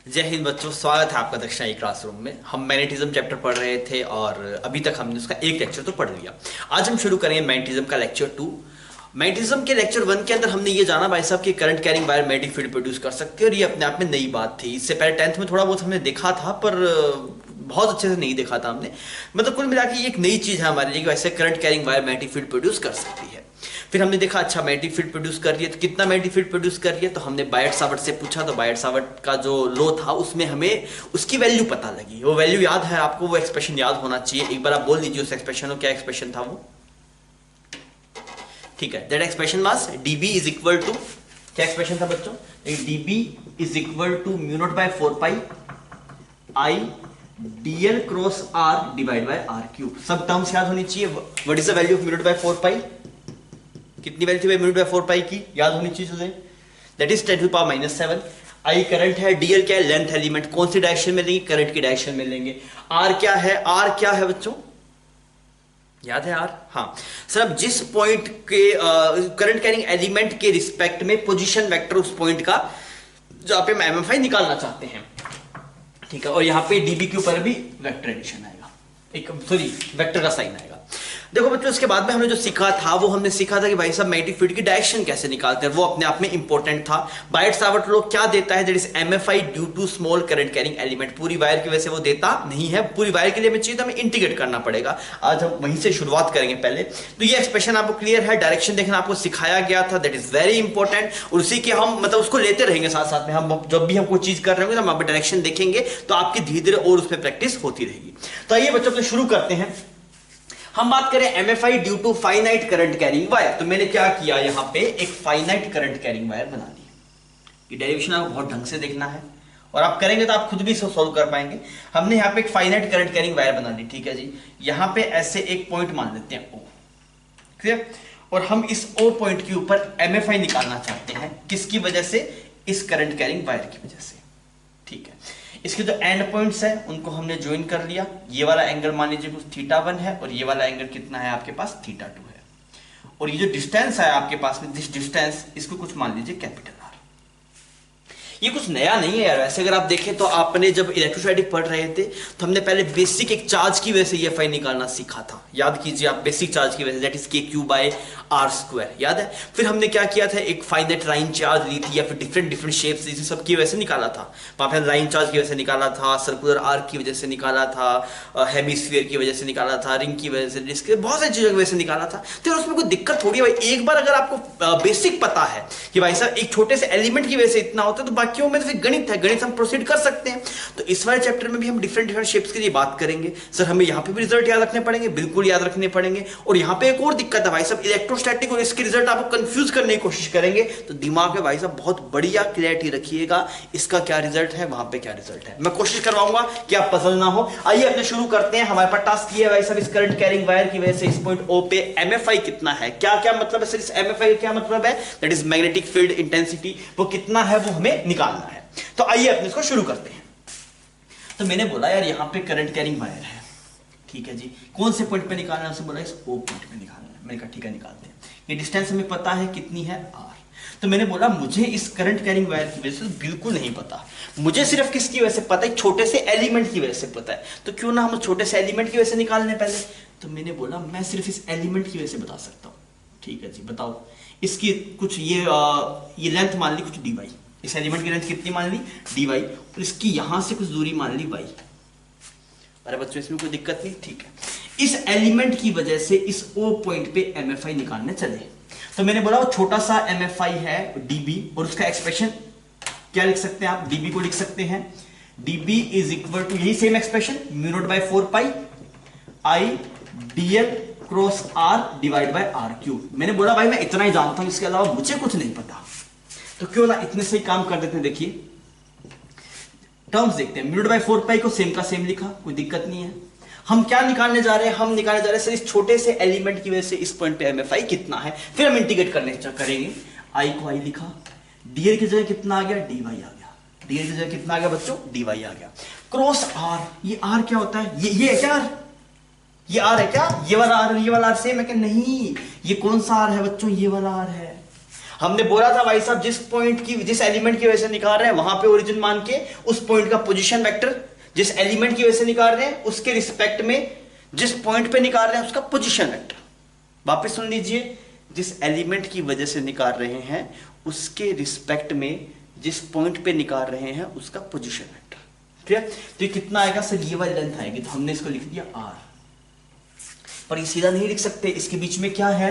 जय हिंद बच्चों, स्वागत है आपका दक्षिणा क्लासरूम में। हम मैग्नेटिज्म चैप्टर पढ़ रहे थे और अभी तक हमने उसका एक लेक्चर तो पढ़ लिया। आज हम शुरू करेंगे मैग्नेटिज्म का लेक्चर 2। मैग्नेटिज्म के लेक्चर 1 के अंदर हमने ये जाना भाई साहब कि current carrying wire magnetic field produce कर सकते हैं, और ये अपने आप में नई बात थी। इससे पहले 10th में थोड़ा बहुत हमने देखा था, पर बहुत अच्छे से नहीं देखा था हमने। मतलब कुल मिला के ये एक नई चीज है हमारे लिए कि वैसे current carrying wire magnetic field produce कर सकती है। फिर हमने देखा अच्छा मैग्नेटिक फील्ड प्रोड्यूस कर रही है, तो कितना मैग्नेटिक फील्ड प्रोड्यूस कर रही है, तो हमने बायट सावर्ट से पूछा। तो बायट सावर्ट का जो लो था उसमें हमें उसकी वैल्यू पता लगी। वो वैल्यू याद है आपको, वो एक्सप्रेशन याद होना चाहिए। एक बार आप बोल दीजिए उस एक्सप्रेशन को, क्या एक्सप्रेशन था वो। ठीक है, that expression was dB is equal to, क्या एक्सप्रेशन था बच्चों, dB is equal to mu naught by 4 pi I dl cross r divide by r cube. सब टर्म्स याद होनी चाहिए। What is the value of mu naught by 4 pi, कितनी value थी mu naught by 4 पाई की, याद होनी चाहिए तुझे। That is 10 to power minus 7। I current है, dl क्या है, लेंथ एलिमेंट। कौन सी डायरेक्शन में लेंगे, करंट की डायरेक्शन में लेंगे। r क्या है, r क्या है बच्चों, याद है r, हाँ सर। अब जिस पॉइंट के करंट कैरिंग एलिमेंट के रिस्पेक्ट में पोजीशन वेक्टर उस पॉइंट का जहां पे हम MFI निकालना चाहते हैं, ठीक है। और यहाँ पे dB के ऊपर भी वेक्टर एडिशन आएगा, एक सॉरी वेक्टर का साइन आएगा। देखो बच्चों, इसके बाद में हमने जो सीखा था वो हमने सीखा था कि भाई साहब मैग्नेटिक फील्ड की डायरेक्शन कैसे निकालते हैं। वो अपने आप में इंपॉर्टेंट था। बायट सावर्ट लॉ क्या देता है, that is MFI due to small current carrying element. पूरी वायर की वजह से वो देता नहीं है, पूरी वायर के लिए हमें चाहिए तो हमें इंटीग्रेट करना पड़ेगा। आज हम वहीं से शुरुआत करेंगे पहले। तो ये एक्सप्रेशन आपको क्लियर है, डायरेक्शन देखना आपको सिखाया गया था, दैट इज वेरी इंपॉर्टेंट। और उसी के हम मतलब उसको लेते रहेंगे साथ साथ में। हम जब भी हम कोई चीज कर रहे होंगे तो हम डायरेक्शन देखेंगे, तो आपकी धीरे धीरे और उसमें प्रैक्टिस होती रहेगी। तो आइए बच्चों अपने शुरू करते हैं। हम बात करें MFI due to finite current carrying wire. तो मैंने क्या किया, यहां पे एक फाइनाइट करंट कैरिंग वायर बना ली। ये डेरिवेशन आपको बहुत ढंग से देखना है, और आप करेंगे तो आप खुद भी इसको सोल्व कर पाएंगे। हमने यहाँ पे एक फाइनाइट करंट कैरिंग वायर बना ली, ठीक है जी। यहाँ पे ऐसे एक पॉइंट मान लेते हैं O, क्लियर। और हम इस O पॉइंट के ऊपर MFI निकालना चाहते हैं, किसकी वजह से, इस करंट कैरिंग वायर की वजह से, ठीक है। इसके जो एंड पॉइंट्स है उनको हमने ज्वाइन कर लिया। ये वाला एंगल मान लीजिए कुछ θ1 है, और ये वाला एंगल कितना है आपके पास, θ2 है। और ये जो डिस्टेंस है आपके पास में, दिस डिस्टेंस, इसको कुछ मान लीजिए कैपिटल R। ये कुछ नया नहीं है यार। वैसे अगर आप देखें तो आपने जब इलेक्ट्रोस्टैटिक पढ़ रहे थे तो हमने पहले बेसिक एक चार्ज की वजह से ये फाई निकालना सीखा था। याद कीजिए आप, बेसिक चार्ज की वजह से, दैट इज KQ/R², याद है। फिर हमने क्या किया था, एक फाइनाइट लाइन चार्ज ली थी, या फिर डिफरेंट डिफरेंट शेप्स इसे सब की वजह से निकाला था। वहां पर लाइन चार्ज की वजह से निकाला था, सर्कुलर आर्क की वजह से निकाला था, हेमिस्फीयर की वजह से निकाला था, रिंग की वजह से, डिस्क, बहुत सारी चीजों की वजह से निकाला था। तो उसमें कोई दिक्कत थोड़ी है भाई। एक बार अगर आपको बेसिक पता है कि भाई साहब एक छोटे से एलिमेंट की वजह से इतना होता है, तो बाकियों में तो फिर गणित है, गणित हम प्रोसीड कर सकते हैं। तो इस वाले चैप्टर में भी हम डिफरेंट डिफरेंट शेप्स के लिए बात करेंगे। सर हमें यहाँ पे भी रिजल्ट याद रखने पड़ेंगे, बिल्कुल याद रखने पड़ेंगे। और यहाँ पे एक और दिक्कत है भाई साहब, इलेक्ट्रोस्टैटिक और इसके रिजल्ट आपको कंफ्यूज करने की कोशिश करेंगे, तो दिमाग में भाई साहब बहुत बढ़िया क्लैरिटी रखिएगा, इसका क्या रिजल्ट है, वहां पे क्या रिजल्ट है। मैं कोशिश करवाऊंगा कि आप पजल ना हो। आइए अपने शुरू करते हैं। हमारे पास टास्क ये है भाई साहब, इस करंट कैरिंग वायर की वजह से इस पॉइंट O पे MFI कितना है। क्या क्या मतलब है सर, इस MFI का क्या मतलब है, that is magnetic field intensity. वो कितना है वो हमें निकालना है। तो आइए अपने इसको शुरू करते हैं। तो मैंने बोला यार यहाँ पे करंट कैरिंग वायर है, ठीक है जी। कौन से पॉइंट पे निकालना है, उसे बोला इस O पॉइंट पे निकालना है। मैंने कहा ठीक है निकालते हैं। ये डिस्टेंस हमें पता है कितनी है, R। तो मैंने बोला मुझे इस करंट कैरिंग वायर की वजह से बिल्कुल नहीं पता, मुझे सिर्फ किसकी वजह से पता है, छोटे से एलिमेंट की वजह से पता है। तो क्यों ना हम छोटे से एलिमेंट की वजह से निकालने पहले। तो मैंने बोला मैं सिर्फ इस एलिमेंट की वजह से बता सकता हूँ, ठीक है जी। बताओ इसकी कुछ ये लेंथ मान ली कुछ dy, इस एलिमेंट की लेंथ कितनी मान ली, dy, और इसकी यहां से कुछ दूरी मान ली y। अरे बच्चों इसमें कोई दिक्कत नहीं, ठीक है। इस एलिमेंट की वजह से इस O पॉइंट पे MFI निकालने चले। तो मैंने बोला वो छोटा सा MFI है dB, और उसका एक्सप्रेशन क्या लिख सकते हैं आप, dB को लिख सकते हैं, dB इज इक्वल टू यही same expression, mu naught by 4 pi I dl cross R divide by R cube. मैंने बोला भाई मैं इतना ही जानता हूं, इसके अलावा मुझे कुछ नहीं पता। तो क्यों ना इतने से ही काम कर देते हैं। देखिए टर्म्स देखते हैं, म्यू नॉट बाय 4 पाई को सेम का सेम लिखा, कोई दिक्कत नहीं है। हम क्या निकालने जा रहे हैं, हम निकालने जा रहे हैं सर इस छोटे से एलिमेंट की वजह से इस पॉइंट पे MFI कितना है। फिर हम इंटीग्रेट करेंगे, I को I लिखा, dl की जगह कितना आ गया, dy आ गया। dl की जगह कितना आ गया बच्चों, dy आ गया। क्रॉस R, ये R क्या होता है, ये है क्या R, ये R है क्या, ये वाला R ये वाला R सेम है क्या, नहीं। ये कौन सा R है बच्चों, ये वाला R है। हमने बोला था भाई साहब जिस एलिमेंट की वजह से निकाल रहे हैं वहां पे ओरिजिन मान के उस पॉइंट का पोजीशन वेक्टर, जिस एलिमेंट की वजह से निकाल रहे हैं उसके रिस्पेक्ट में जिस पॉइंट पे निकाल रहे हैं उसका पोजीशन वेक्टर। वापस सुन लीजिए, जिस एलिमेंट की वजह से निकाल रहे हैं उसके रिस्पेक्ट में जिस पॉइंट पे निकाल रहे हैं उसका पोजीशन वेक्टर। ठीक है, तो ये कितना आएगा सर, ये वाली लेंथ आएगी, तो हमने इसको लिख दिया r। पर ये सीधा नहीं लिख सकते, इसके बीच में क्या है,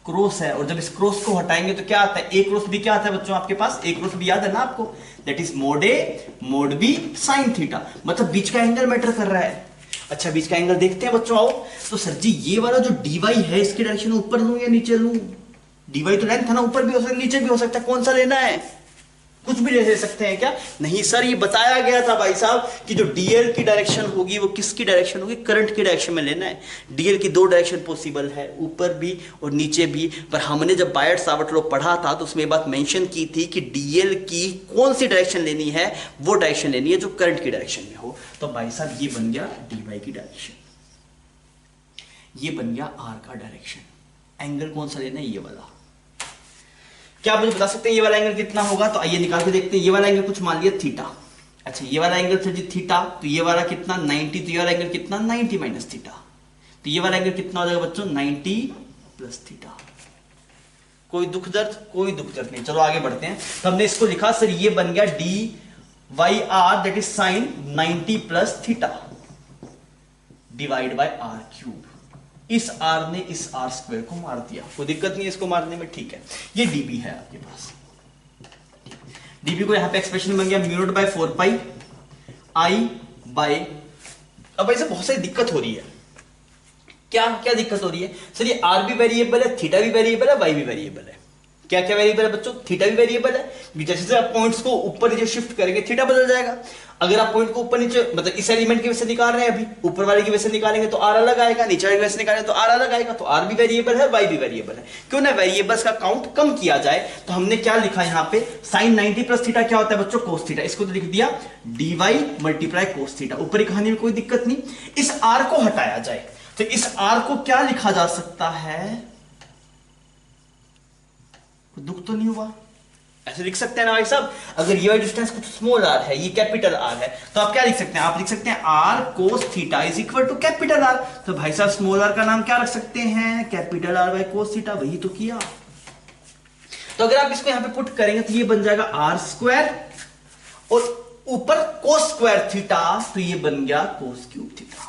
क्रॉस है, और जब इस क्रॉस को हटाएंगे तो क्या आता है, ए क्रॉस बी। क्या आता है बच्चों आपके पास, ए क्रॉस बी याद है ना आपको, that is mod A mod B sine theta, मतलब बीच का एंगल मैटर कर रहा है। अच्छा, बीच का एंगल देखते हैं बच्चों, आओ। तो सर जी ये वाला जो dy है इसकी डायरेक्शन ऊपर लूं या नीचे लूं, dy तो लेंथ है ना, ऊपर भी हो सकता है नीचे भी हो सकता है, कौन सा लेना है, कुछ भी ले सकते हैं क्या, नहीं सर ये बताया गया था भाई साहब कि जो dl की डायरेक्शन होगी वो किसकी डायरेक्शन होगी, करंट की डायरेक्शन में लेना है। dl की दो डायरेक्शन पॉसिबल है, ऊपर भी और नीचे भी, पर हमने जब बायट सावर्ट लॉ पढ़ा था तो उसमें बात मेंशन की थी कि dl की कौन सी डायरेक्शन लेनी है, वो डायरेक्शन लेनी है जो करंट की डायरेक्शन में हो। तो भाई साहब ये बन गया dy की डायरेक्शन, ये बन गया r का डायरेक्शन। एंगल कौन सा लेना है, ये वाला। क्या आप मुझे बता सकते हैं ये वाला एंगल कितना होगा, तो आइए निकाल के देखते हैं। ये वाला एंगल कुछ मान लिया थीटा, अच्छा ये वाला एंगल था जी थीटा, तो ये वाला कितना 90, तो ये वाला एंगल कितना 90 माइनस थीटा, तो ये वाला एंगल कितना हो जाएगा बच्चों 90 प्लस थीटा। कोई दुख दर्द, कोई दुख दर्द नहीं, चलो आगे बढ़ते हैं। तो हमने इसको लिखा सर ये बन गया d y r that is sine 90 plus theta divide by r cube. इस r ने इस r स्क्वायर को मार दिया, कोई दिक्कत नहीं है इसको मारने में, ठीक है। ये dB है आपके पास, dB को यहां पे एक्सप्रेशन बन गया mu naught by 4 pi i by, अब ऐसे बहुत सारी दिक्कत हो रही है। क्या क्या दिक्कत हो रही है सर, ये r भी वेरिएबल है, थीटा भी वेरिएबल है, y भी वेरिएबल है। क्या क्या वेरिएबल है बच्चों, थीटा भी वेरिएबल है, जैसे जैसे आप पॉइंट्स को ऊपर नीचे शिफ्ट करेंगे थीटा बदल जाएगा। अगर आप पॉइंट को ऊपर नीचे मतलब इस एलिमेंट की वजह से निकाल रहे हैं, अभी ऊपर वाले की वजह से निकालेंगे तो r अलग आएगा, नीचे वाले की वजह से निकालेंगे तो r अलग आएगा, तो r भी वेरिएबल है y भी वेरिएबल है। क्यों ना वेरिएबल्स का काउंट कम किया जाए, तो हमने क्या लिखा यहाँ पे साइन 90 प्लस थीटा क्या होता है बच्चों, कोस थीटा, इसको तो लिख दिया dy मल्टीप्लाई कोस थीटा। ऊपर की कहानी में कोई दिक्कत नहीं, इस r को हटाया जाए तो इस r को क्या लिखा जा सकता है, दुख तो नहीं हुआ, ऐसे लिख सकते हैं ना भाई साहब। अगर ये डिस्टेंस कुछ स्मॉल r है, ये कैपिटल R है, तो आप क्या लिख सकते हैं, आप लिख सकते हैं r cos theta is equal to capital R। तो भाई साहब स्मॉल r का नाम क्या रख सकते हैं, capital R by cos theta, वही तो किया। तो अगर आप इसको यहां पे पुट करेंगे तो ये बन जाएगा r स्क्वायर और ऊपर cos स्क्वायर थीटा, तो ये बन गया cos क्यूब थीटा।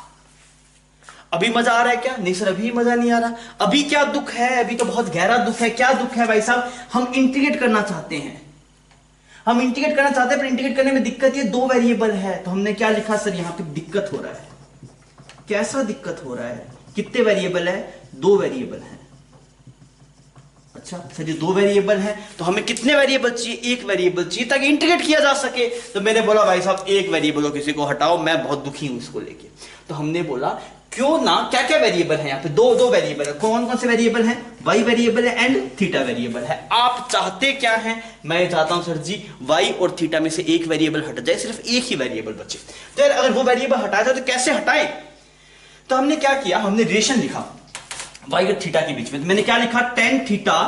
अभी मजा आ रहा है क्या, नहीं सर अभी मजा नहीं आ रहा। अभी क्या दुख है, अभी तो बहुत गहरा दुख है। क्या दुख है भाई साहब, हम इंटीग्रेट करना चाहते हैं, हम इंटीग्रेट करना चाहते हैं, पर इंटीग्रेट करने में दिक्कत ये दो वेरिएबल है। तो हमने क्या लिखा सर, यहां पे दिक्कत हो रहा है। कैसा दिक्कत हो रहा है, कितने वेरिएबल है, दो वेरिएबल है। अच्छा सर ये दो वेरिएबल है, तो हमें कितने वेरिएबल चाहिए, एक वेरिएबल चाहिए ताकि इंटीग्रेट किया जा सके। तो मैंने बोला भाई साहब एक वेरिएबल हो, किसी को हटाओ, मैं बहुत दुखी हूं इसको लेके। तो हमने बोला क्यों ना, क्या क्या वेरिएबल है यहाँ पे, दो दो वेरिएबल है। कौन कौन से वेरिएबल हैं, y वेरिएबल है एंड थीटा वेरिएबल है। आप चाहते क्या हैं, मैं चाहता हूं सर जी y और थीटा में से एक वेरिएबल हट जाए, सिर्फ एक ही वेरिएबल बचे। तो यार अगर वो वेरिएबल हटाया जाए तो कैसे हटाए, तो हमने क्या किया, हमने रिलेशन लिखा y और थीटा के बीच में। तो मैंने क्या लिखा, tan theta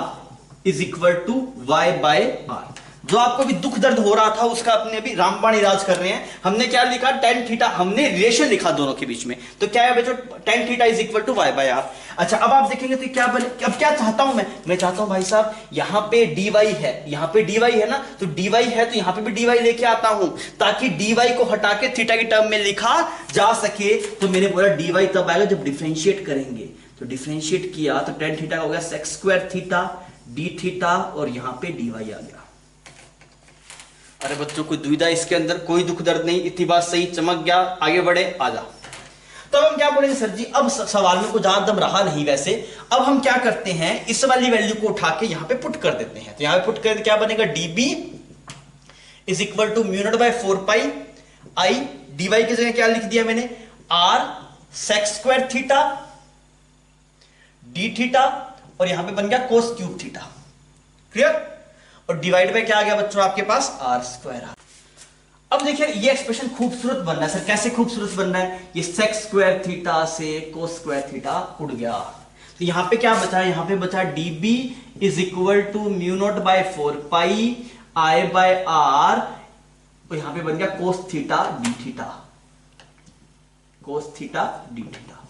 is equal to y by r। जो आपको भी दुख दर्द हो रहा था उसका अपने अभी रामबाण इलाज कर रहे हैं। हमने क्या लिखा, tan थीटा, हमने रिलेशन लिखा दोनों के बीच में। तो क्या है बच्चों, tan theta is equal to y by r। अच्छा अब आप देखेंगे तो क्या बने, अब क्या चाहता हूं मैं चाहता हूं भाई साहब यहां पे dy है, यहां पे dy है ना, तो dy है तो यहां पे भी dy लेके आता हूं ताकि dy को हटा के थीटा की टर्म में लिखा जा सके। तो मैंने बोला dy तब आएगा जब डिफरेंशिएट करेंगे। तो डिफरेंशिएट किया तो tan थीटा हो गया sec square theta d theta और यहां पे dy आ गया। अरे बच्चों कोई दुविधा इसके अंदर, कोई दुख दर्द नहीं, इतनी बात सही, चमक गया, आगे बढ़े, आजा। तो अब हम क्या बोलेंगे सर जी, अब सवाल में कुछ ज्यादा दम रहा नहीं वैसे। अब हम क्या करते हैं, इस वाली वैल्यू को उठा के यहां पे पुट कर देते हैं। तो यहां पे पुट कर क्या बनेगा, dB is equal to mu naught by 4 pi i, dy की जगह क्या लिख दिया मैंने, r sec square theta d theta और यहां पे बन गया cos क्यूब थीटा। क्लियर, और डिवाइड बाय क्या आ गया बच्चों आपके पास, r स्क्वायर। अब देखिए ये एक्सप्रेशन खूबसूरत बन रहा है सर, कैसे खूबसूरत बन रहा है, ये sec स्क्वायर थीटा से cos स्क्वायर थीटा उड़ गया। तो यहाँ पे क्या बचा, यहाँ पे बचा dB is equal to mu naught by 4 pi I by R, तो यहां पे बन गया cos theta d theta, cos theta d theta.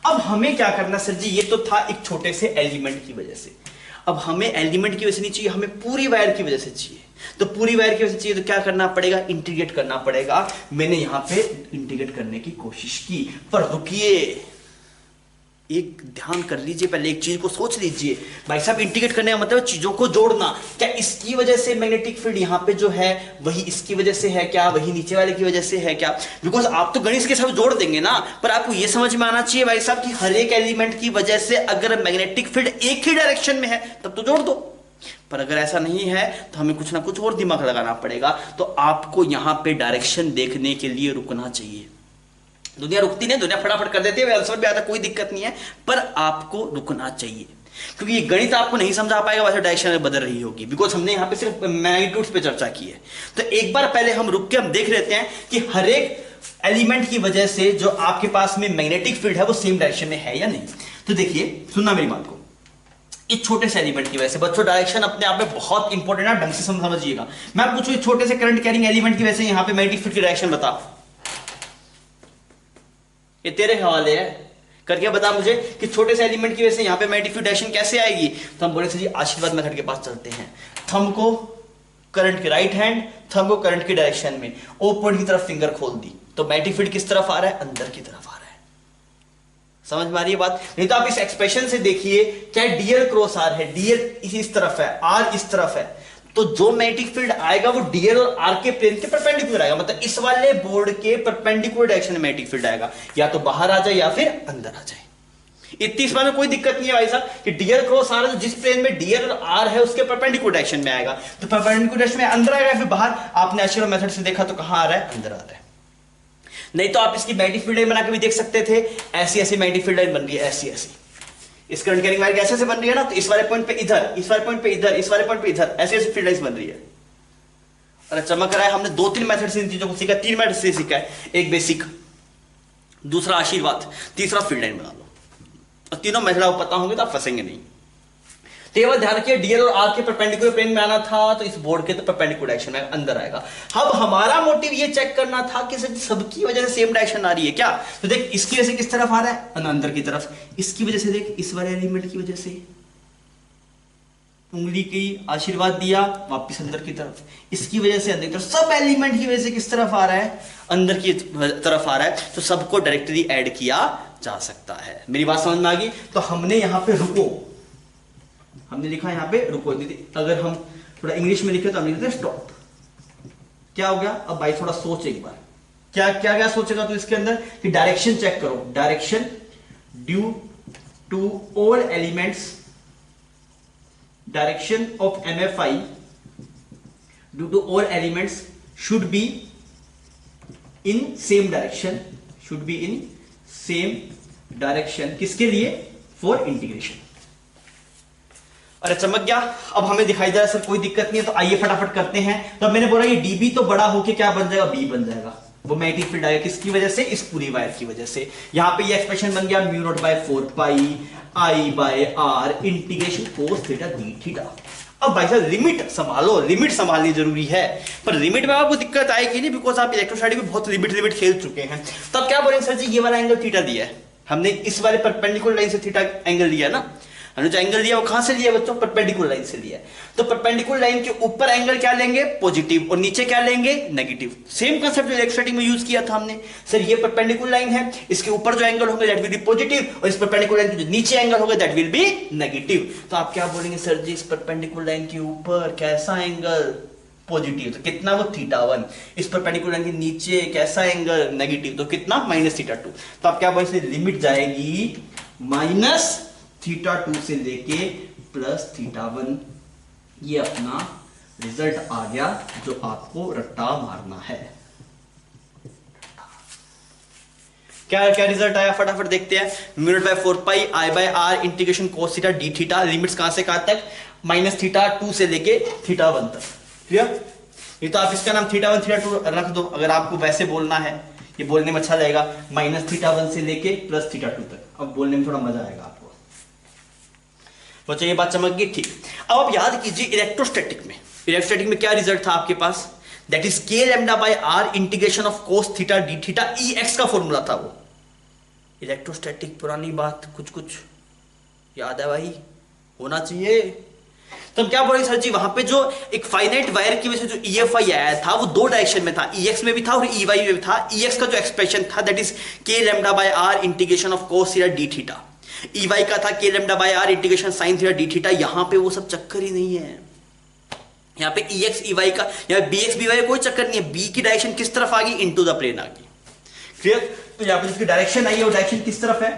अब हमें क्या करना सर जी, ये तो था एक छोटे से एलिमेंट की वजह से, अब हमें एलिमेंट की वजह से नहीं चाहिए, हमें पूरी वायर की वजह से चाहिए। तो पूरी वायर की वजह से चाहिए तो क्या करना पड़ेगा, इंटीग्रेट करना पड़ेगा। मैंने यहां पे इंटीग्रेट करने की कोशिश की, पर रुकिए, एक ध्यान कर लीजिए, पहले एक चीज को सोच लीजिए भाई साहब, इंटीग्रेट करने का मतलब चीजों को जोड़ना। क्या इसकी वजह से मैग्नेटिक फील्ड यहां पे जो है वही इसकी वजह से है क्या, वही नीचे वाले की वजह से है क्या? बिकॉज आप तो गणित के सब जोड़ देंगे ना, पर आपको यह समझ में आना चाहिए भाई साहब कि हर एक एलिमेंट की वजह से अगर मैग्नेटिक फील्ड एक ही डायरेक्शन में है तब तो जोड़ दो, पर अगर ऐसा नहीं है तो हमें कुछ ना कुछ और दिमाग लगाना पड़ेगा। तो आपको यहां पे डायरेक्शन देखने के लिए रुकना चाहिए। दुनिया रुकती नहीं, दुनिया फटाफट कर देती है, आंसर भी आता, कोई दिक्कत नहीं है, पर आपको रुकना चाहिए, क्योंकि ये गणित आपको नहीं समझा पाएगा, वैसे डायरेक्शन बदल रही होगी, बिकॉज हमने यहां पे सिर्फ मैग्नीट्यूड्स पे चर्चा की है। तो एक बार पहले हम रुक के हम देख लेते हैं कि हर एक एलिमेंट की वजह से जो आपके पास में मैग्नेटिक फील्ड है वो सेम डायरेक्शन में है या नहीं। तो देखिए, सुनना मेरी बात को, इस छोटे से एलिमेंट की वजह से, बच्चों डायरेक्शन अपने आप में बहुत इंपॉर्टेंट है, ढंग से समझिएगा। मैं पूछूं इस छोटे से करंट कैरिंग एलिमेंट की वजह से यहां पे मैग्नेटिक फील्ड की डायरेक्शन बता, ये तेरे हवाले है, करके बता मुझे कि छोटे से एलिमेंट की वजह से यहां पे मैग्नेटिक फील्ड डायरेक्शन कैसे आएगी। तो हम बोले जी आशीर्वाद मेथड के पास चलते हैं, थंब को करंट के राइट हैंड, थंब को करंट की डायरेक्शन में, ओ पॉइंट की तरफ फिंगर खोल दी, तो मैग्नेटिक फील्ड किस तरफ आ रहा है, अंदर की तरफ आ रहा है। समझ में आ रही है बात? नहीं तो आप इस एक्सप्रेशन से देखिए, क्या डीएल क्रॉस आर है, डीएल इस तरफ है, आर इस तरफ है, तो जो मैग्नेटिक फील्ड आएगा वो डीएल और आर के प्लेन के परपेंडिकुलर आएगा, मतलब इस वाले बोर्ड के परपेंडिकुलर डायरेक्शन में मैग्नेटिक फील्ड आएगा, या तो बाहर आ जाए या फिर अंदर आ जाए। इतनी इस बात में कोई दिक्कत नहीं है भाई साहब कि डीएल क्रॉस आर है, जिस प्लेन में डीएल और आर है उसके परपेंडिकुलर डायरेक्शन में आएगा, तो परपेंडिकुलर डायरेक्शन में अंदर आएगा फिर बाहर। आपने आशीर्वाद मेथड से देखा तो कहां आ रहा है, अंदर आ रहा है। नहीं तो आप इसकी मैग्नेटिक फील्ड लाइन बना के भी देख सकते थे, ऐसी ऐसी मैग्नेटिक फील्ड लाइन बन रही है, ऐसी ऐसी, इस करंट कैरिंग वायर कैसे से बन रही है ना, तो इस वाले पॉइंट पे इधर, इस वाले पॉइंट पे इधर, इस वाले पॉइंट पे इधर, ऐसे ऐसे फील्ड लाइंस बन रही है। और चमक रहा है, हमने 2-3 मेथड से इन चीजों को सीखा, 3 मेथड से सीखा है, एक बेसिक, दूसरा आशीर्वाद, तीसरा फील्ड लाइन बना लो, और तीनों मेथड आपको पता होंगे तो आप फंसेंगे नहीं। केवल ध्यान रखिए, डीएल और आर के परपेंडिकुलर प्लेन में आना था, तो इस बोर्ड के तो परपेंडिकुलर डायरेक्शन में अंदर आएगा। अब हमारा मोटिव ये चेक करना था कि सबकी वजह से सेम डायरेक्शन आ रही है क्या। तो देख, इसकी वजह से किस तरफ आ रहा है, अंदर की तरफ, इसकी वजह से देख, इस वाले एलिमेंट की वजह से उंगली की आशीर्वाद दिया, वापस अंदर की तरफ, इसकी वजह से अंदर की तरफ, सब एलिमेंट की वजह से किस तरफ आ रहा है, अंदर की तरफ आ रहा है। तो सबको डायरेक्टली ऐड किया जा सकता है। मेरी बात समझ में आ गई? तो हमने यहां पे रुको, हमने लिखा यहां पे रुको, अगर हम थोड़ा इंग्लिश में लिखे तो हम लिखते स्टॉप। क्या हो गया? अब भाई थोड़ा सोच एक बार, क्या क्या क्या सोचेगा तो इसके अंदर कि डायरेक्शन चेक करो, direction due to all elements, direction of MFI due to all elements should be in same direction, should be in same direction, किसके लिए? For integration। अरे चमक गया, अब हमें दिखाई दे रहा है सर कोई दिक्कत नहीं है, तो आइए फटाफट करते हैं। तो मैंने बोला ये dB तो बड़ा होके क्या बन जाएगा, B बन जाएगा, वो मैग्नेटिक फील्ड आएगा, किसकी वजह से? इस पूरी वायर की वजह से। यहां पे ये एक्सप्रेशन बन गया mu naught by 4 pi I by R integration cos theta d theta. अब भाई साहब लिमिट संभालो, लिमिट संभालनी जरूरी है, पर लिमिट में आपको दिक्कत आएगी नहीं, बिकॉज आप इलेक्ट्रोस्टैटिक में बहुत लिमिट खेल चुके हैं। तो अब क्या बोलेंगे सर जी, ये वाला एंगल थीटा दिया है, हमने इस वाले परपेंडिकुलर लाइन से थीटा एंगल लिया ना, हमने जो एंगल लिया वो कहां से लिया बच्चों? परपेंडिकुलर लाइन से लिया। तो परपेंडिकुलर लाइन के ऊपर एंगल क्या लेंगे? पॉजिटिव, और नीचे क्या लेंगे? नेगेटिव। सेम कांसेप्ट जो इलेक्ट्रोस्टैटिक में यूज किया था हमने। सर ये परपेंडिकुलर लाइन है, इसके ऊपर जो एंगल होंगे दैट विल बी पॉजिटिव, और इस परपेंडिकुलर लाइन के जो नीचे एंगल होगा दैट विल बी नेगेटिव। तो आप क्या बोलेंगे सर जी, इस परपेंडिकुलर लाइन के ऊपर कैसा एंगल? पॉजिटिव, तो कितना? वो θ1। इस परपेंडिकुलर लाइन के नीचे कैसा एंगल? नेगेटिव, तो कितना? -θ2। तो आप क्या बोलेंगे, लिमिट जाएगी -θ2 से लेके +θ1। ये अपना रिजल्ट आ गया जो आपको रट्टा मारना है। क्या क्या रिजल्ट आया फटाफट देखते हैं। Mu naught by 4 pi I by R integration cos theta d theta, limits कहां से कहां तक? -θ2 से लेके θ1 तक। क्लियर? ये तो आप इसका नाम θ1 θ2 रख दो, अगर आपको वैसे बोलना है, ये बोलने में अच्छा लगेगा, -θ1 से लेके +θ2 तक। अब बोलने में थोड़ा मजा आएगा आपको। बच्चों ये बात समझ गई, ठीक। अब आप याद कीजिए इलेक्ट्रोस्टैटिक में क्या रिजल्ट था आपके पास, that is K lambda by R integration of cos theta d theta E X का फॉर्मूला था वो। इलेक्ट्रोस्टैटिक पुरानी बात कुछ कुछ याद है भाई, होना चाहिए। तो हम क्या बोलेंगे सर जी, वहां पे जो एक फाइनाइट वायर की वजह से जो EFI आया था वो दो डायरेक्शन में था, EX में भी था और EY में भी था। EX का जो एक्सप्रेशन था that is K lambda by R integration of cos theta d theta, EY का था K lambda by R integration sine theta d theta. यहां पे वो सब चक्कर ही नहीं है, यहाँ पे EX EY का, यहाँ BX BY कोई चक्कर नहीं है। B की डायरेक्शन किस तरफ आ गई, इनटू द प्लेन आ गई, क्लियर। तो यहाँ पे जिसकी डायरेक्शन आई है वो डायरेक्शन किस तरफ है,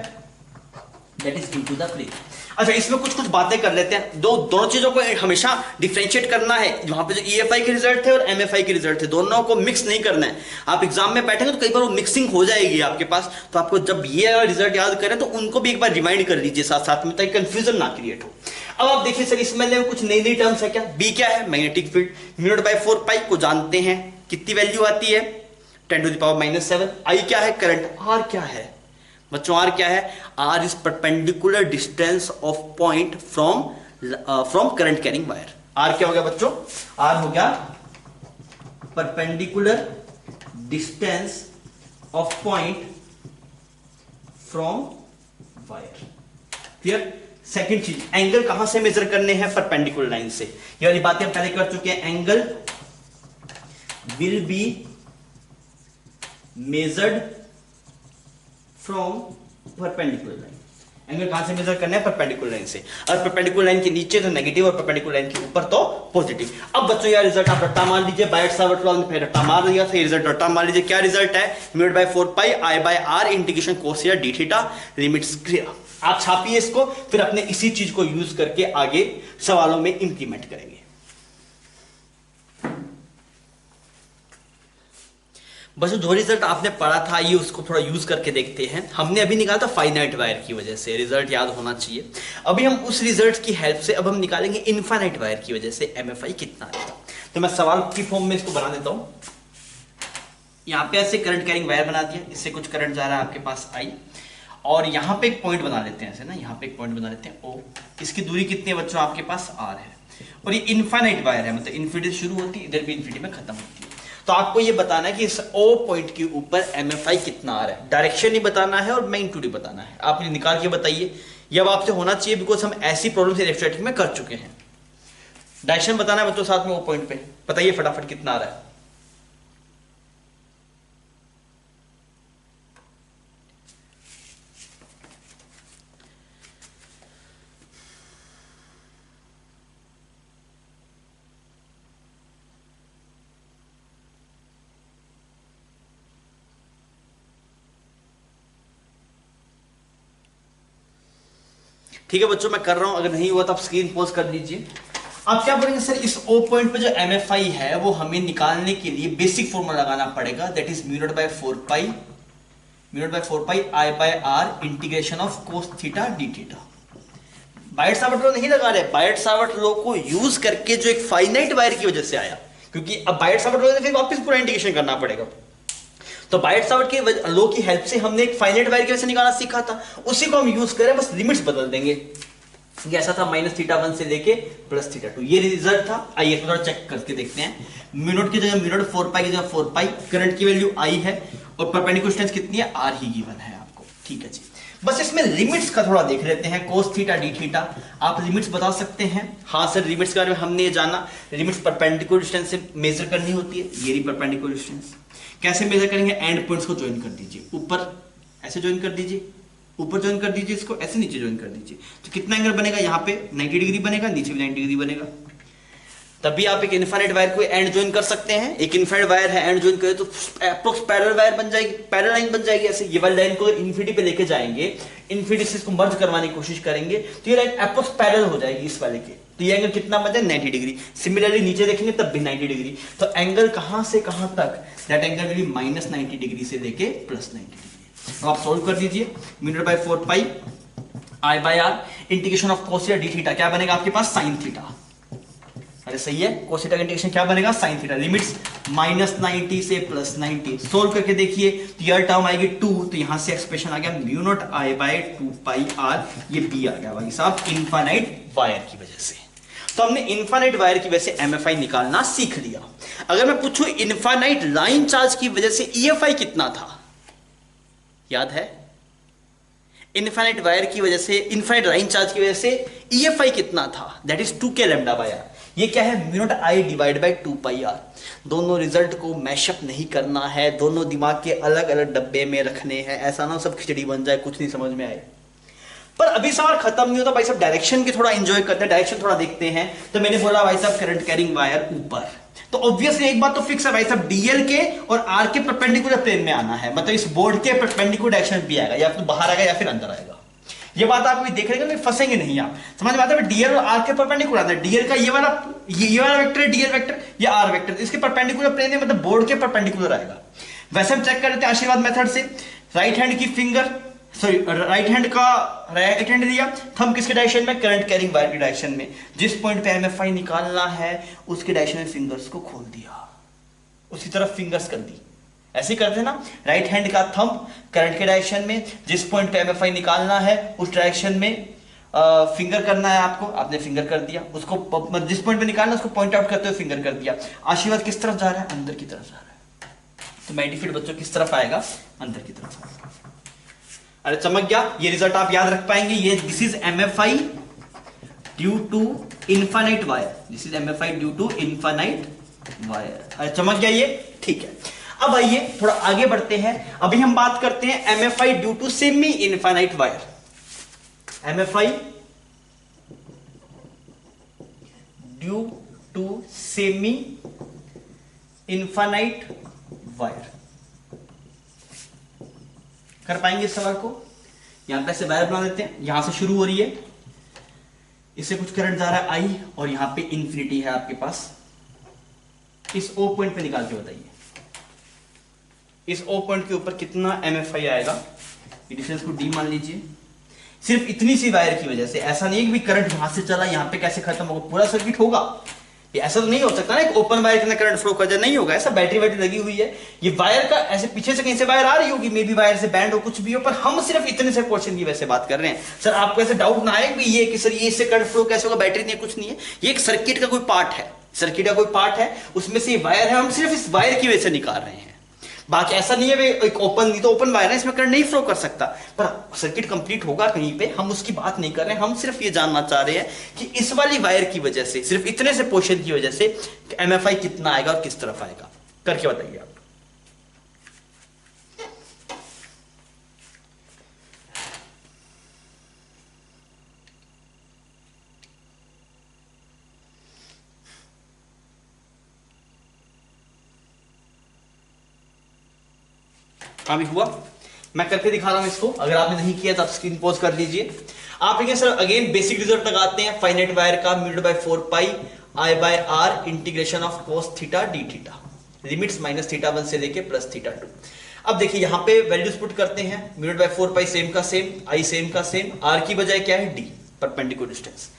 that is into the plane. अच्छा, इसमें कुछ कुछ बातें कर लेते हैं। दोनों चीजों को हमेशा डिफरेंशिएट करना है। वहां पे जो EFI के रिजल्ट थे और MFI के रिजल्ट थे, दोनों को मिक्स नहीं करना है। आप एग्जाम में बैठेंगे तो कई बार वो मिक्सिंग हो जाएगी आपके पास, तो आपको जब ये रिजल्ट याद करें तो उनको भी एक बार रिमाइंड कर लीजिए साथ साथ में, ताकि कंफ्यूजन ना क्रिएट हो। अब आप देखिए सर, इसमें कुछ नई नई टर्म्स है क्या। B क्या है, मैग्नेटिक फील्ड, म्यू बाय 4 पाई को जानते हैं, कितनी वैल्यू आती है 10⁻⁷। I क्या है, करंट। R क्या है बच्चों, R क्या है, R is perpendicular distance of point from current carrying wire. R क्या हो गया बच्चों, R हो गया perpendicular distance of point from wire, clear. Second चीज, एंगल कहां से मेजर करने हैं, परपेंडिकुलर लाइन से। ये वाली बातें हम पहले कर चुके हैं। Angle will be measured from perpendicular line. Angle कहां से मेजर करना है, परपेंडिकुलर लाइन से। और परपेंडिकुलर लाइन के नीचे तो नेगेटिव और परपेंडिकुलर लाइन के ऊपर तो पॉजिटिव। अब बच्चों यार रिजल्ट आप रट्टा मान लीजिए, बायट सावर्ट लॉ में फिर रट्टा मार दिया था, रिजल्ट रट्टा मान लीजिए। क्या रिजल्ट है, mu by 4 pi I by R integration cos theta d theta, limits clear. आप छापिए इसको, फिर अपने इसी चीज को यूज करके आगे सवालों में इंप्लीमेंट करेंगे। बस जो रिजल्ट आपने पढ़ा था ये उसको थोड़ा यूज करके देखते हैं। हमने अभी निकाला था फाइनाइट वायर की वजह से, रिजल्ट याद होना चाहिए। अभी हम उस रिजल्ट की हेल्प से अब हम निकालेंगे इनफाइनाइट वायर की वजह से MFI कितना आएगा। तो मैं सवाल की फॉर्म में इसको बना देता हूं। यहां पे ऐसे करंट कैरिंग वायर बना दिया, इससे कुछ करंट जा रहा है आपके पास I, और यहां पे एक पॉइंट बना लेते हैं ऐसे ना, यहां पे एक पॉइंट बना लेते हैं O। इसकी दूरी कितनी है बच्चों, आपके पास R है, और ये इनफाइनाइट वायर है, मतलब इन्फिनिटी शुरू होती है, इधर भी इन्फिनिटी में खत्म होती है। तो आपको ये बताना है कि इस O पॉइंट के ऊपर MFI कितना आ रहा है, डायरेक्शन ही बताना है और मैग्नीट्यूड ही बताना है। आप ये निकाल के बताइए, ये अब आपसे होना चाहिए, बिकॉज हम ऐसी प्रॉब्लम इलेक्ट्रोस्टैटिक में कर चुके हैं। डायरेक्शन बताना है बच्चों, साथ में O पॉइंट पे बताइए फटाफट कितना आ रहा है। ठीक है बच्चों, मैं कर रहा हूं, अगर नहीं हुआ तो आप स्क्रीन पॉज कर दीजिए। आप क्या बोलेंगे सर, इस O पॉइंट पे जो MFI है वो हमें निकालने के लिए बेसिक फॉर्मूला लगाना पड़ेगा, that is mu naught by 4 pi I by R integration of cos theta d theta. Biot Savart law नहीं लगा रहे, बायट सावर्ट लॉ को यूज करके जो एक फाइनाइट वायर की वजह से आया, क्योंकि अब बायट सावर्ट लॉ से फिर वापस पूरा इंटीग्रेशन करना पड़ेगा। तो बायट सावर्ट के लॉ की हेल्प से हमने एक फाइनाइट वायर की वजह से निकालना सीखा था, उसी को हम यूज करें, बस लिमिट्स बदल देंगे। ऐसा था -θ1 से लेके +θ2, ये रिजल्ट था। आइए थोड़ा चेक करके देखते हैं। म्यू नॉट की जगह म्यू नॉट, 4 पाई की जगह 4 पाई, करंट की वैल्यू I है और परपेंडिकुलर डिस्टेंस कितनी है, R ही गिवन है आपको। ठीक है जी, बस इसमें लिमिट्स का थोड़ा देख लेते हैं। कोस थीटा डी थीटा आप लिमिट्स बता सकते हैं। हाँ सर, लिमिट्स के बारे में हमने ये जाना, लिमिट्स परपेंडिकुलर डिस्टेंस से मेजर करनी होती है। ये रही परपेंडिकुलर डिस्टेंस, कैसे मेजर करेंगे, एंड पॉइंट्स को ज्वाइन कर दीजिए, ऊपर ऐसे ज्वाइन कर दीजिए, ऊपर ज्वाइन कर दीजिए, इसको ऐसे नीचे ज्वाइन कर दीजिए। तो कितना एंगल बनेगा, यहाँ पे 90 डिग्री बनेगा, नीचे भी 90 डिग्री बनेगा। तभी आप एक इनफाइनाइट वायर को एंड ज्वाइन कर सकते हैं। एक इनफाइनाइट वायर है, एंड ज्वाइन करें तो अप्रोक्स पैरेलल वायर बन जाएगी, पैरेलल लाइन बन जाएगी। ऐसे ये वाली लाइन को इन्फिनिटी पे लेके जाएंगे, इन्फिनिटी से इसको मर्ज करवाने की कोशिश करेंगे तो ये लाइन अप्रोक्स पैरेलल हो जाएगी इस वाले के। तो ये एंगल कितना बन जाए, 90 डिग्री। सिमिलरली नीचे देखेंगे तब भी 90 डिग्री। तो एंगल कहां से कहां तक, that angle will be -90 degree से लेके +90 डिग्री। तो आप सोल्व कर दीजिए। Mu naught by 4 pi I by R integration of cos theta d theta क्या बनेगा आपके पास, साइन थीटा। अरे सही है, कोस थीटा का इंटीग्रेशन क्या बनेगा, साइन थीटा। लिमिट्स -90 से +90। सोल्व करके देखिए तो ये टर्म आएगी 2, तो यहां से एक्सप्रेशन आ गया mu naught I by 2 pi R, ये B आ गया भाई साहब, इनफाइनाइट वायर की वजह से। तो हमने इनफाइनाइट वायर की वजह से एमएफआई निकालना सीख लिया। अगर मैं पूछूं इनफाइनाइट लाइन चार्ज की वजह से ईएफआई कितना था, याद है? इनफाइनाइट वायर की वजह से, इनफाइनाइट लाइन चार्ज की वजह से ईएफआई कितना था? That is 2k lambda by R. ये क्या है? Mu naught I divide by 2 pi R. दोनों रिजल्ट को मैशअप नहीं करना है, दोनों दिमाग के अलग अलग डब्बे में रखने हैं, ऐसा ना सब खिचड़ी बन जाए, कुछ नहीं समझ में आए। पर अभी सवाल खत्म नहीं होता भाई साहब, डायरेक्शन की थोड़ा एंजॉय करते हैं, डायरेक्शन थोड़ा देखते हैं। तो मैंने बोला भाई साहब करंट कैरिंग वायर ऊपर, तो ऑब्वियसली एक बात तो फिक्स है भाई साहब, डीएल के और आर के परपेंडिकुलर प्लेन में आना है, मतलब इस बोर्ड के परपेंडिकुलर डायरेक्शन भी आएगा, या तो बाहर आएगा या फिर अंदर आएगा। ये बात आप भी देख रहे हैं, फंसेंगे नहीं आप, समझ में आता है? डीएल और आर के परपेंडिकुलर आता है, डीएल का ये वाला वेक्टर है डीएल वेक्टर, या आर वेक्टर, इसके परपेंडिकुलर प्लेन है, मतलब बोर्ड के परपेंडिकुलर आएगा। वैसे हम चेक कर लेते हैं आशीर्वाद मेथड से। राइट हैंड की फिंगर, सॉरी राइट हैंड दिया, थंब किसके डायरेक्शन में? करंट कैरिंग वायर के डायरेक्शन में। जिस पॉइंट पे एमएफआई निकालना है उसके डायरेक्शन में फिंगर्स को खोल दिया, उसी तरफ फिंगर्स कर दी। ऐसे ही करते हैं ना, राइट हैंड का थंब करंट के डायरेक्शन में, जिस पॉइंट पे एमएफआई निकालना है उस डायरेक्शन में फिंगर करना है आपको, आपने फिंगर कर दिया, उसको जिस पॉइंट पे निकालना है उसको पॉइंट आउट करते हुए फिंगर कर दिया। आशीर्वाद किस तरफ जा रहा है? अंदर की तरफ जा रहा है। तो मैग्नीफिट बच्चों किस तरफ आएगा? अंदर की तरफ। अरे चमक गया, ये रिजल्ट आप याद रख पाएंगे। ये this is MFI due to infinite wire, this is MFI due to infinite wire. अरे चमक गया ये, ठीक है। अब आइए थोड़ा आगे बढ़ते हैं, अभी हम बात करते हैं MFI due to semi infinite wire. MFI due to semi infinite wire. कर पाएंगे इस सवाल को? यहां पे से वायर बना देते हैं, यहां से शुरू हो रही है, इससे कुछ करंट जा रहा है आई, और यहां पे इंफिनिटी है आपके पास। इस ओ पॉइंट पे निकाल के बताइए, इस ओ पॉइंट के ऊपर कितना एमएफआई आएगा? डिफरेंस को डी मान लीजिए। सिर्फ इतनी सी वायर की वजह से, ऐसा नहीं है कि भी करंट यहां से चला यहां पे कैसे खत्म होगा, पूरा सर्किट होगा। ये ऐसा तो नहीं हो सकता ना एक ओपन वायर के अंदर करंट फ्लो कर जाए, नहीं होगा ऐसा। बैटरी वैटरी लगी हुई है, ये वायर का ऐसे पीछे से कहीं से वायर आ रही होगी, मे बी वायर से बैंड हो, कुछ भी हो, पर हम सिर्फ इतने से पोर्शन की वजह से बात कर रहे हैं। सर आपको ऐसे डाउट ना आए कि ये कि सर ये इससे करंट फ्लो कैसे होगा, बैटरी नहीं है, कुछ नहीं है, ये एक सर्किट का कोई पार्ट है, सर्किट का कोई पार्ट है, उसमें से ये वायर है, हम सिर्फ इस वायर की वजह से निकाल रहे हैं। बाकी ऐसा नहीं है एक ओपन, नहीं तो ओपन वायर है, इसमें करंट नहीं फ्लो कर सकता, पर सर्किट कंप्लीट होगा कहीं पे, हम उसकी बात नहीं कर रहे हैं। हम सिर्फ ये जानना चाह रहे हैं कि इस वाली वायर की वजह से, सिर्फ इतने से पोर्शन की वजह से एमएफआई कितना आएगा और किस तरफ आएगा, करके बताइए आप। अभी हुआ, मैं करके दिखा रहा हूं इसको, अगर आपने नहीं किया तो आप स्क्रीन पॉज कर लीजिए। आप देखिए सर अगेन बेसिक रिजल्ट लगाते हैं, फाइनाइट वायर का mu by 4 pi I by R integration of cos theta d theta, limits -θ1 से लेके +θ2। अब देखिए यहां पे वैल्यूज पुट करते हैं, म्यू बाय 4 पाई सेम का सेम, आई सेम का सेम, आर की बजाय क्या है? डी, परपेंडिकुलर डिस्टेंस,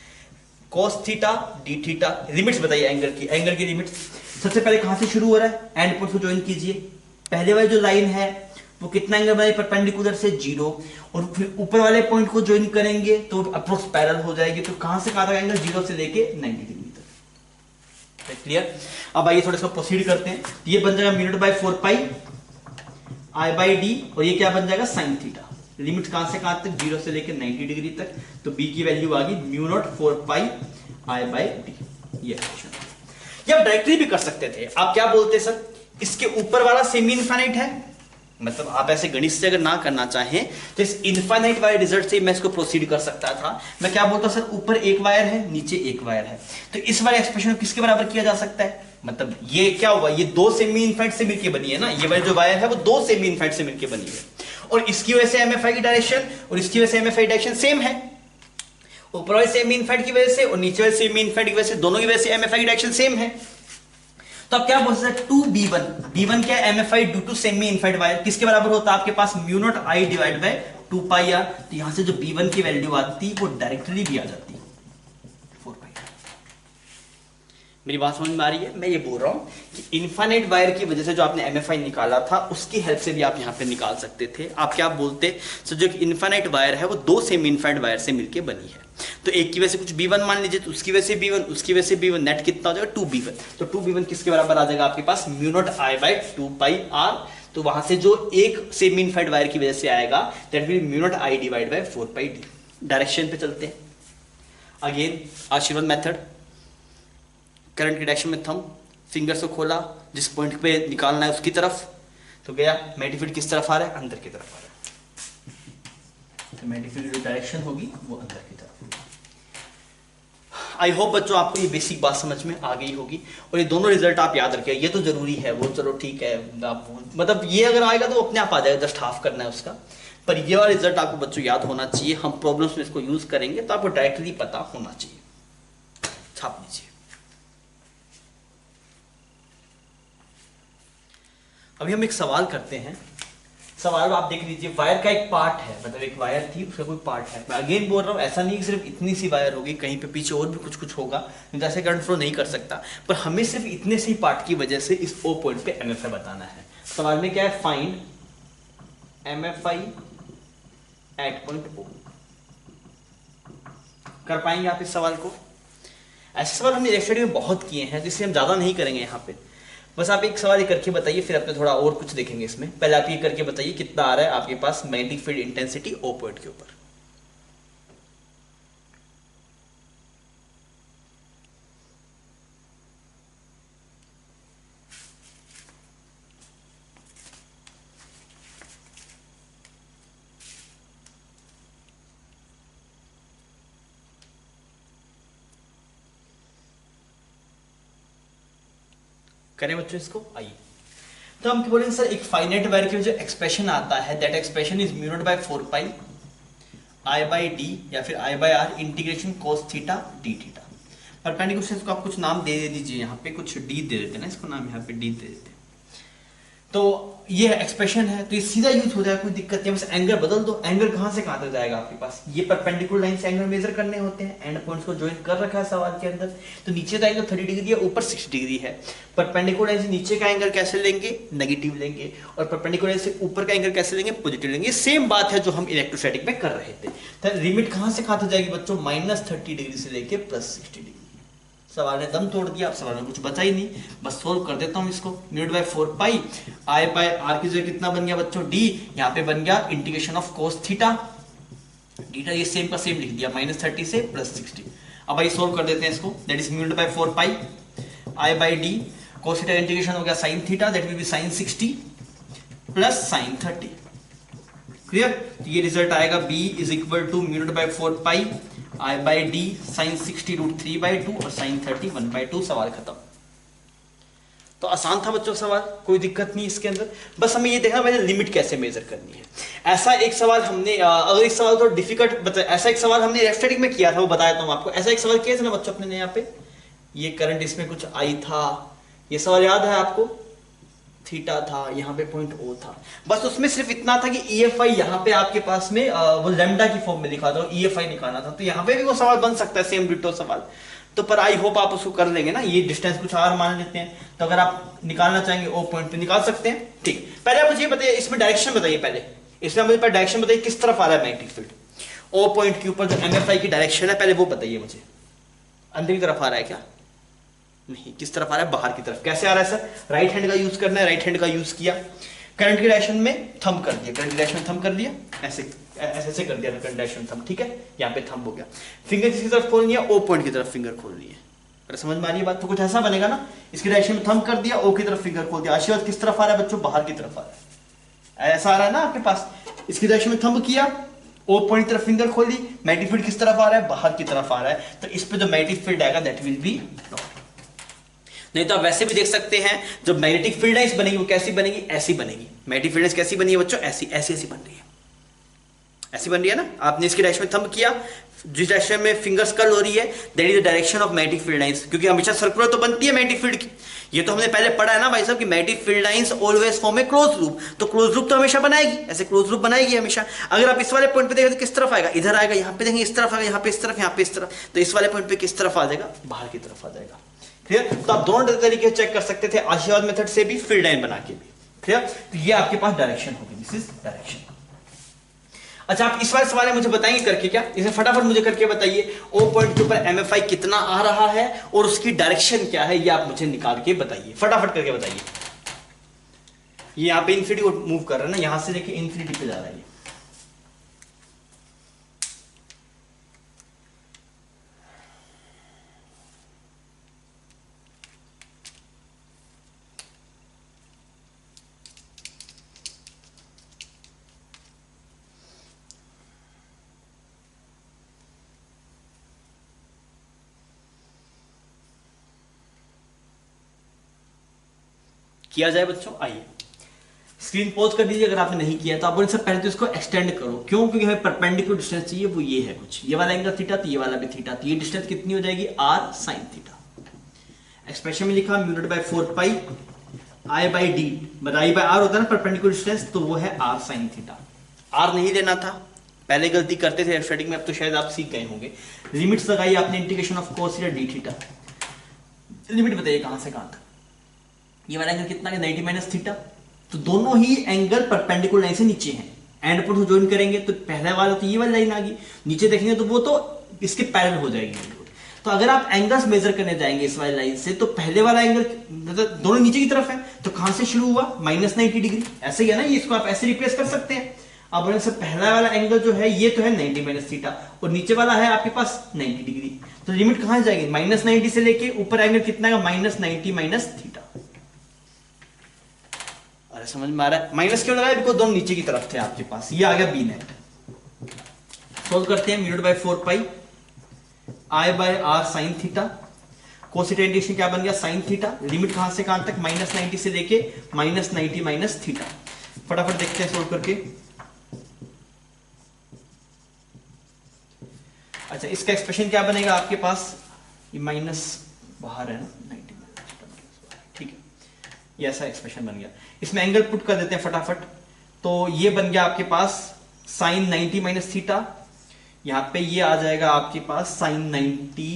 कोस थीटा डी थीटा। लिमिट्स बताइए एंगल की, एंगल की लिमिट्स। सबसे पहले कहां से शुरू हो रहा है? एंड पॉइंट को ज्वाइन कीजिए। पहले वाली जो लाइन है वो कितना एंगल बनाए? परपेंडिकुलर से 0, और फिर ऊपर वाले पॉइंट को ज्वाइन करेंगे तो अप्रोक्स पैरेलल हो जाएगी। तो कहां से कहां तक एंगल? 0 से लेके 90 डिग्री तक। क्लियर? अब आइए थोड़ा इसको प्रोसीड करते हैं। ये बन जाएगा mu by 4 pi I by D, और ये क्या बन जाएगा? Sine theta. लिमिट कहां से कहां तक? 0 से लेके 90 डिग्री तक। तो बी की वैल्यू आ गई mu naught 4 pi I by D. ये क्वेश्चन आप डायरेक्टली भी कर सकते थे। आप क्या बोलते सर, इसके ऊपर वाला सेमी इनफाइनाइट है, मतलब आप ऐसे गणित से अगर ना करना चाहें तो इस इनफाइनाइट वायर रिजल्ट से मैं इसको प्रोसीड कर सकता था। मैं क्या बोलता सर, ऊपर एक वायर है नीचे एक वायर है, तो इस वाले एक्सप्रेशन को किसके बराबर किया जा सकता है? मतलब ये क्या हुआ, ये दो सेमी इनफाइनाइट से मिलकर बनी है ना, ये वाली जो वायर है वो दो सेमी इनफाइनाइट से मिलकर बनी है, और इसकी वजह से एमएफआई की डायरेक्शन और इसकी वजह से एमएफआई डायरेक्शन सेम है। ऊपर वाले सेमी इनफाइनाइट की वजह से और नीचे वाले सेमी इनफाइनाइट की वजह से, दोनों की वजह से एमएफआई की डायरेक्शन सेम है। तो आप क्या बोल सकते हैं? 2b1, b1 क्या है? MFI due to semi infinite wire, किसके बराबर होता है आपके पास? Mu naught I divide by 2 pi R. तो यहां से जो b1 की वैल्यू आती वो डायरेक्टली भी आ जाती 4 पाई। मेरी बात समझ में आ रही है? मैं ये बोल रहा हूँ कि इनफाइनाइट वायर की वजह से जो आपने एमएफआई निकाला था उसकी हेल्प से भी आप यहाँ पे निकाल सकते थे। आप क्या बोलते? सो जो इनफाइनाइट वायर है वो दो सेम इनफाइनाइट वायर से मिलकर बनी है, तो एक की वजह से कुछ B1 मान लीजिए, तो उसकी वजह से B1, उसकी वजह से B1, नेट कितना हो जाएगा 2B1। तो 2B1 किसके बराबर आ जाएगा आपके पास? Mu naught I by 2πr। तो वहां से जो एक सेम इनफाइनाइट वायर की वजह से आएगा that will mu naught I divide by 4πd। Direction पे चलते हैं अगेन, आशीर्वाद मेथड। करंट की डायरेक्शन में थंब, फिंगर्स को खोला, जिस पॉइंट पे निकालना है उसकी तरफ, तो गया। मैग्नेटिक फील्ड किस तरफ आ रहा है? अंदर की तरफ आ रहा है, तो मैग्नेटिक फील्ड की डायरेक्शन होगी वो अंदर की तरफ होगी। आई होप बच्चों आपको ये बेसिक बात समझ में आ गई होगी, और ये दोनों रिजल्ट आप याद रखिए। ये तो जरूरी है, वो चलो ठीक है, आप मतलब ये अगर आएगा तो अपने आप आ जाएगा, जस्ट हाफ करना है उसका, पर ये वाला रिजल्ट आपको बच्चों याद होना चाहिए। हम प्रॉब्लम्स में इसको यूज करेंगे तो आपको डायरेक्टली पता होना चाहिए। छाप लीजिए। अभी हम एक सवाल करते हैं। सवाल आप देख लीजिए, वायर का एक पार्ट है, मतलब एक वायर थी उसका कोई पार्ट है। मैं अगेन बोल रहा हूँ, ऐसा नहीं कि सिर्फ इतनी सी वायर होगी, कहीं पे पीछे और भी कुछ कुछ होगा जैसे करंट फ्लो नहीं कर सकता, पर हमें सिर्फ इतने से पार्ट की वजह से इस ओ पॉइंट पे एमएफआई बताना है। सवाल में क्या है? Find MFI at point O. कर पाएंगे आप इस सवाल को? ऐसे सवाल हमने लेक्चर में बहुत किए हैं, जिससे हम ज्यादा नहीं करेंगे यहाँ पे। बस आप एक सवाल करके बताइए, फिर अपने थोड़ा और कुछ देखेंगे इसमें। पहले आप ये करके बताइए कितना आ रहा है आपके पास magnetic field intensity O point के ऊपर। करें बच्चों इसको? आइए, तो हम क्या बोलेंगे सर, एक फाइनाइट वायर के जो एक्सप्रेशन आता है, that expression is mu naught by 4π I by D या फिर I by R integration cos theta d theta. Perpendicular से इसको आप कुछ नाम दे दीजिए, यहाँ पे कुछ डी दे देते हैं ना, इसको नाम यहाँ पे डी दे देते हैं। तो ये एक्सप्रेशन है, तो ये सीधा यूज हो जाएगा, कोई दिक्कत नहीं। बस एंगल बदल दो। एंगल कहां से कहां तक जाएगा आपके पास? ये परपेंडिकुलर लाइन से एंगल मेजर करने होते हैं, एंड पॉइंट्स को ज्वाइन कर रखा है सवाल के अंदर। तो नीचे का एंगल 30 डिग्री है, ऊपर 60 डिग्री है। परपेंडिकुलर लाइन से नीचे का एंगल कैसे लेंगे? नेगेटिव लेंगे, और परपेंडिकुलर लाइन से ऊपर का एंगल कैसे लेंगे? पॉजिटिव लेंगे। सेम बात है जो हम इलेक्ट्रोस्टैटिक में कर रहे थे। तो लिमिट कहां से कहां तक जाएगी बच्चों? -30 डिग्री से लेके +60 डिग्री। सवाल ने दम तोड़ दिया, अब सवाल में कुछ बचा ही नहीं। बस सोल्व कर देता हूं इसको। Mu by 4π I by R की जगह कितना बन गया बच्चों? डी। यहाँ पे बन गया integration of cos theta theta, ये सेम का सेम लिख दिया, -30 से +60। अब भाई सोल्व कर देते हैं इसको। That is mu by 4π I by D cos theta integration हो गया sin theta, that will be sin 60 plus sin 30। Clear? तो ये रिजल्ट आएगा B is equal to mu by 4π I by D sine 60 √3/2 और साइन 30 1/2। सवाल खत्म। तो आसान था बच्चों सवाल, कोई दिक्कत नहीं इसके अंदर। बस हमें ये देखना मैंने लिमिट कैसे मेजर करनी है। ऐसा एक सवाल हमने अगर एक सवाल थोड़ा डिफिकल्ट बता, ऐसा एक सवाल हमने इलेक्ट्रोस्टैटिक में किया था, वो बताया था आपको। ऐसा एक सवाल किया था ना बच्चों अपने यहाँ पे, ये करंट इसमें कुछ आई था, ये सवाल याद है आपको? थीटा था, यहाँ पे पॉइंट ओ था। बस उसमें सिर्फ इतना था कि EFI यहाँ पे आपके पास में वो लैम्डा की फॉर्म में लिखा था, EFI निकालना था। तो यहाँ पे भी वो सवाल बन सकता है, सेम डिटो सवाल। तो पर आई होप आप उसको कर लेंगे ना। ये डिस्टेंस कुछ और मान लेते हैं, तो अगर आप निकालना चाहेंगे ओ पॉइंट पे निकाल सकते हैं। ठीक, पहले आप मुझे बताइए, इसमें डायरेक्शन बताइए पहले। इसमें मुझे पहले डायरेक्शन बताइए, किस तरफ आ रहा है मैग्नेटिक फील्ड? ओ पॉइंट के ऊपर जो MFI की डायरेक्शन है पहले वो बताइए मुझे। अंदर की तरफ आ रहा है क्या? नहीं, किस तरफ आ रहा है? बाहर की तरफ। कैसे आ रहा है सर? राइट हैंड का यूज करना है, राइट हैंड का यूज किया, करंट की डायरेक्शन में थंब कर दिया, करंट की डायरेक्शन में थंब कर दिया, ऐसे ऐसे कर दिया करंट डायरेक्शन थंब। ठीक है, यहाँ पे थंब हो गया। फिंगर किसकी तरफ खोलनी है? ओ पॉइंट की तरफ फिंगर खोलनी है। अरे समझ में आ रही है बात? तो कुछ ऐसा बनेगा ना, इसकी डायरेक्शन में थंब कर दिया, ओ की तरफ फिंगर खोल दिया। आशीर्वाद किस तरफ आ रहा है बच्चों? बाहर की तरफ आ रहा है। ऐसा आ रहा है ना आपके पास, इसकी डायरेक्शन में थंब किया, ओ पॉइंट की तरफ फिंगर खोली, मैग्नेटिक फील्ड किस तरफ आ रहा है? बाहर की तरफ आ रहा है। तो इस पे जो मैग्नेटिक फील्ड आएगा दैट विल बी नॉट। नहीं तो आप वैसे भी देख सकते हैं, जब मैग्नेटिक फील्ड लाइंस बनेगी वो कैसी बनेगी? ऐसी बनेगी। मैग्नेटिक फील्ड लाइंस कैसी बनी है बच्चों? ऐसी ऐसी ऐसी बन रही है, ऐसी बन रही है ना। आपने इसकी डायरेक्शन में थंब किया, जिस डायरेक्शन में फिंगर्स कर्ल हो रही है that is the direction of magnetic field lines, क्योंकि हमेशा सर्कुलर तो बनती है मैग्नेटिक फील्ड की। ये तो हमने पहले पढ़ा है ना भाई साहब कि magnetic field lines always form a close loop. तो क्लोज लूप तो हमेशा बनाएगी, ऐसे क्लोज लूप बनाएगी हमेशा। अगर आप इस वाले पॉइंट पे देखें तो किस तरफ आएगा? इधर आएगा। यहाँ पे देखेंगे इस तरफ आएगा, यहाँ पे इस तरफ, यहाँ पे इस तरफ। तो इस वाले पॉइंट पे किस तरफ आ जाएगा? बाहर की तरफ आ जाएगा। क्लियर। तो आप दोनों तरीके से चेक कर सकते थे, आशीर्वाद मेथड से भी, फील्ड लाइन बना के भी। क्लियर। तो ये आपके पास डायरेक्शन होगी, दिस इज डायरेक्शन। अच्छा, आप इस वाले सवाल मुझे बताएंगे करके क्या, इसे फटाफट मुझे करके बताइए। ओ पॉइंट के ऊपर MFI कितना आ रहा है और उसकी डायरेक्शन क्या है, ये आप मुझे निकाल के बताइए, फटाफट करके बताइए। ये यहाँ पे इन्फिनिटी को मूव कर रहा है ना, यहां से लेके इन्फिनिटी पे जा रहा है ये। किया जाए बच्चों, आइए स्क्रीन पॉज कर दीजिए अगर आपने नहीं किया तो। आप बोले सर पहले तो इसको एक्सटेंड करो, क्यों? क्योंकि हमें परपेंडिकुलर डिस्टेंस चाहिए, वो ये है कुछ, ये वाला एंगल थीटा, तो ये वाला भी थीटा, तो ये डिस्टेंस कितनी हो जाएगी, r sin थीटा। एक्सप्रेशन में लिखा mu naught by 4 pi i by D, I by r होता है ना परपेंडिकुलर डिस्टेंस, तो वो है r sin थीटा। r नहीं लेना था, पहले गलती करते थे स्टार्टिंग में, अब तो शायद आप सीख गए होंगे। लिमिट्स लगाई आपने, integration of cos theta d theta, limit बताइए कहां से कहां तक। ये वाला एंगल कितना है, 90 माइनस थीटा, तो दोनों ही एंगल परपेंडिकुलर लाइन से नीचे हैं। एंड पॉइंट को ज्वाइन करेंगे तो पहला वाला तो ये वाली लाइन आ गई, नीचे देखेंगे तो वो तो इसके पैरेलल हो जाएगी। तो अगर आप एंगल्स मेजर करने जाएंगे इस वाली लाइन से, तो पहले वाला एंगल मतलब दोनों नीचे की तरफ है, तो कहां से शुरू हुआ, -90 डिग्री, ऐसे ही है ना, ये इसको आप ऐसे रिप्लेस कर सकते हैं। अब बोले सर पहला वाला एंगल जो है ये तो है 90 माइनस थीटा, और नीचे वाला है आपके पास 90 डिग्री, तो लिमिट कहां जाएगी, -90 से लेके ऊपर एंगल कितना है, -90 माइनस थीटा। अरे समझ में आ रहा है, माइनस क्यों लगाया, बिकॉज दोनों नीचे की तरफ थे आपके पास। ये आ गया बी नेट। सोल्व करते हैं, mu naught by 4 pi i by r sin theta, कोसेट इंटीग्रेशन क्या बन गया, sin थीटा, लिमिट कहां से कहां तक, -90 से लेके -90 माइनस थीटा। फटाफट देखते हैं सोल्व करके। अच्छा, इसका एक्सप्रेशन क्या बनेगा आपके पास, ये माइनस बाहर है ना, 90 ठीक है, ये ऐसा एक्सप्रेशन बन गया। इसमें एंगल पुट कर देते हैं फटाफट, तो ये बन गया आपके पास साइन 90 माइनस थीटा, यहां पे ये आ जाएगा आपके पास साइन 90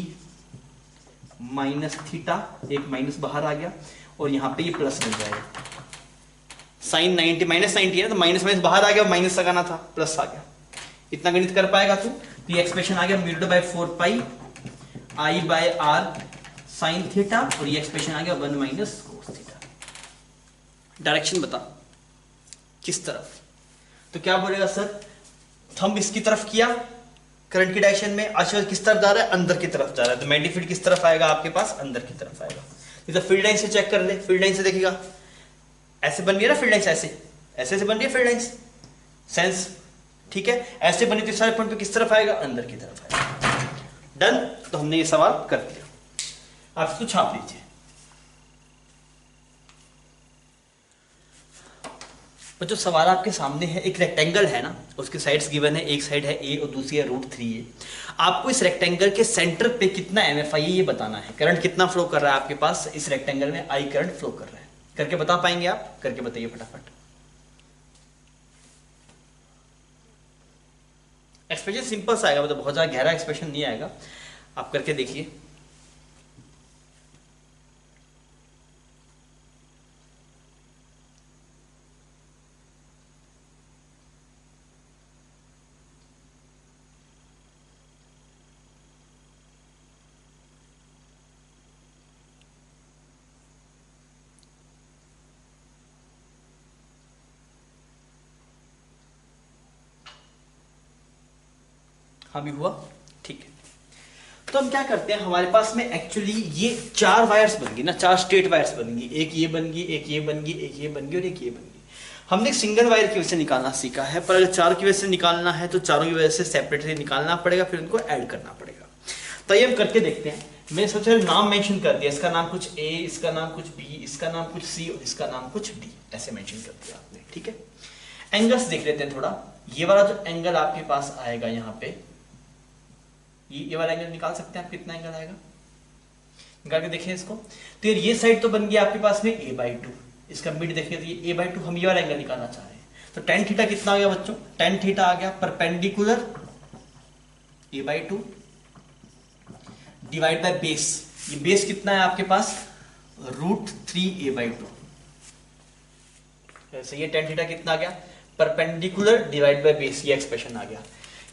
माइनस थीटा, एक माइनस बाहर आ गया, और यहां पे ये प्लस बन जाएगा। साइन 90 माइनस 90 है तो माइनस माइनस बाहर आ गया, माइनस लगाना था, प्लस आ गया। इतना गणित कर पाएगा तू, तो ये एक्सप्रेशन आ गया mu naught by 4 pi i by r sine theta, और ये एक्सप्रेशन आ गया 1 माइनस कोस थीटा। डायरेक्शन बता किस तरफ, तो क्या बोलेगा सर, थंब इसकी तरफ किया करंट की डायरेक्शन में, आशीर्वाद किस तरफ जा रहा है, अंदर की तरफ जा रहा है, तो मैग्नेटिक फील्ड किस तरफ आएगा आपके पास, अंदर की तरफ आएगा। इधर फील्ड लाइन से चेक कर ले, फील्ड लाइन से देखिएगा ऐसे बन रही है ना फील्ड लाइन, ऐसे ऐसे से बन रही है फील्ड लाइन सेंस, ठीक है, ऐसे बनी तो सारे पॉइंट पे किस तरफ आएगा, अंदर की तरफ आएगा। डन, तो हमने ये सवाल कर दिया, आप इसको छाप लीजिए। पर जो सवाल आपके सामने है, एक रेक्टेंगल है ना, उसके साइड्स गिवन है, एक साइड है a और दूसरी है √3a। आपको इस रेक्टेंगल के सेंटर पे कितना MFI है ये बताना है, करंट कितना फ्लो कर रहा है आपके पास इस रेक्टेंगल में, I करंट फ्लो कर रहा है, करके बता पाएंगे आप, करके बताइए फटाफट। एक्सप्रेशन सिंपल सा आएगा, मतलब बहुत ज्यादा गहरा एक्सप्रेशन नहीं आएगा, आप करके देखिए। हाँ भी हुआ, ठीक है। तो हम क्या करते हैं, हमारे पास में एक्चुअली ये 4 वायर्स बन गई ना, 4 स्ट्रेट वायर्स बन गई, एक ये बन गई, एक ये बन गई, एक ये बन गई और एक ये बन गई। हमने एक सिंगल वायर की वजह से निकालना सीखा है, पर अगर 4 की वजह से निकालना है तो चारों की वजह से सेपरेटली निकालना पड़ेगा, फिर उनको ऐड करना पड़ेगा। तो ये हम करके देखते हैं। मैंने सबसे पहले नाम मेंशन कर दिया, इसका नाम कुछ A, इसका नाम कुछ B, इसका नाम कुछ C और इसका नाम कुछ D, ऐसे मेंशन कर दिया आपने, ठीक है। एंगल्स देख लेते हैं थोड़ा। ये वाला जो एंगल आपके पास आएगा यहाँ पे, ये वाला एंगल निकाल सकते हैं आप, कितना एंगल आएगा निकाल के देखिए इसको। तो ये साइड तो बन गया आपके पास में a/2, इसका मिड देखिए तो ये a/2, हम ये वाला एंगल निकालना चाह रहे हैं। तो tan थीटा कितना आ गया बच्चों, tan थीटा आ गया perpendicular a/2 divide by base, ये बेस कितना है आपके पास, √3a/2। ऐसे ये tan थीटा कितना आ गया, परपेंडिकुलर डिवाइड बाय बेस, ये एक्सप्रेशन आ गया।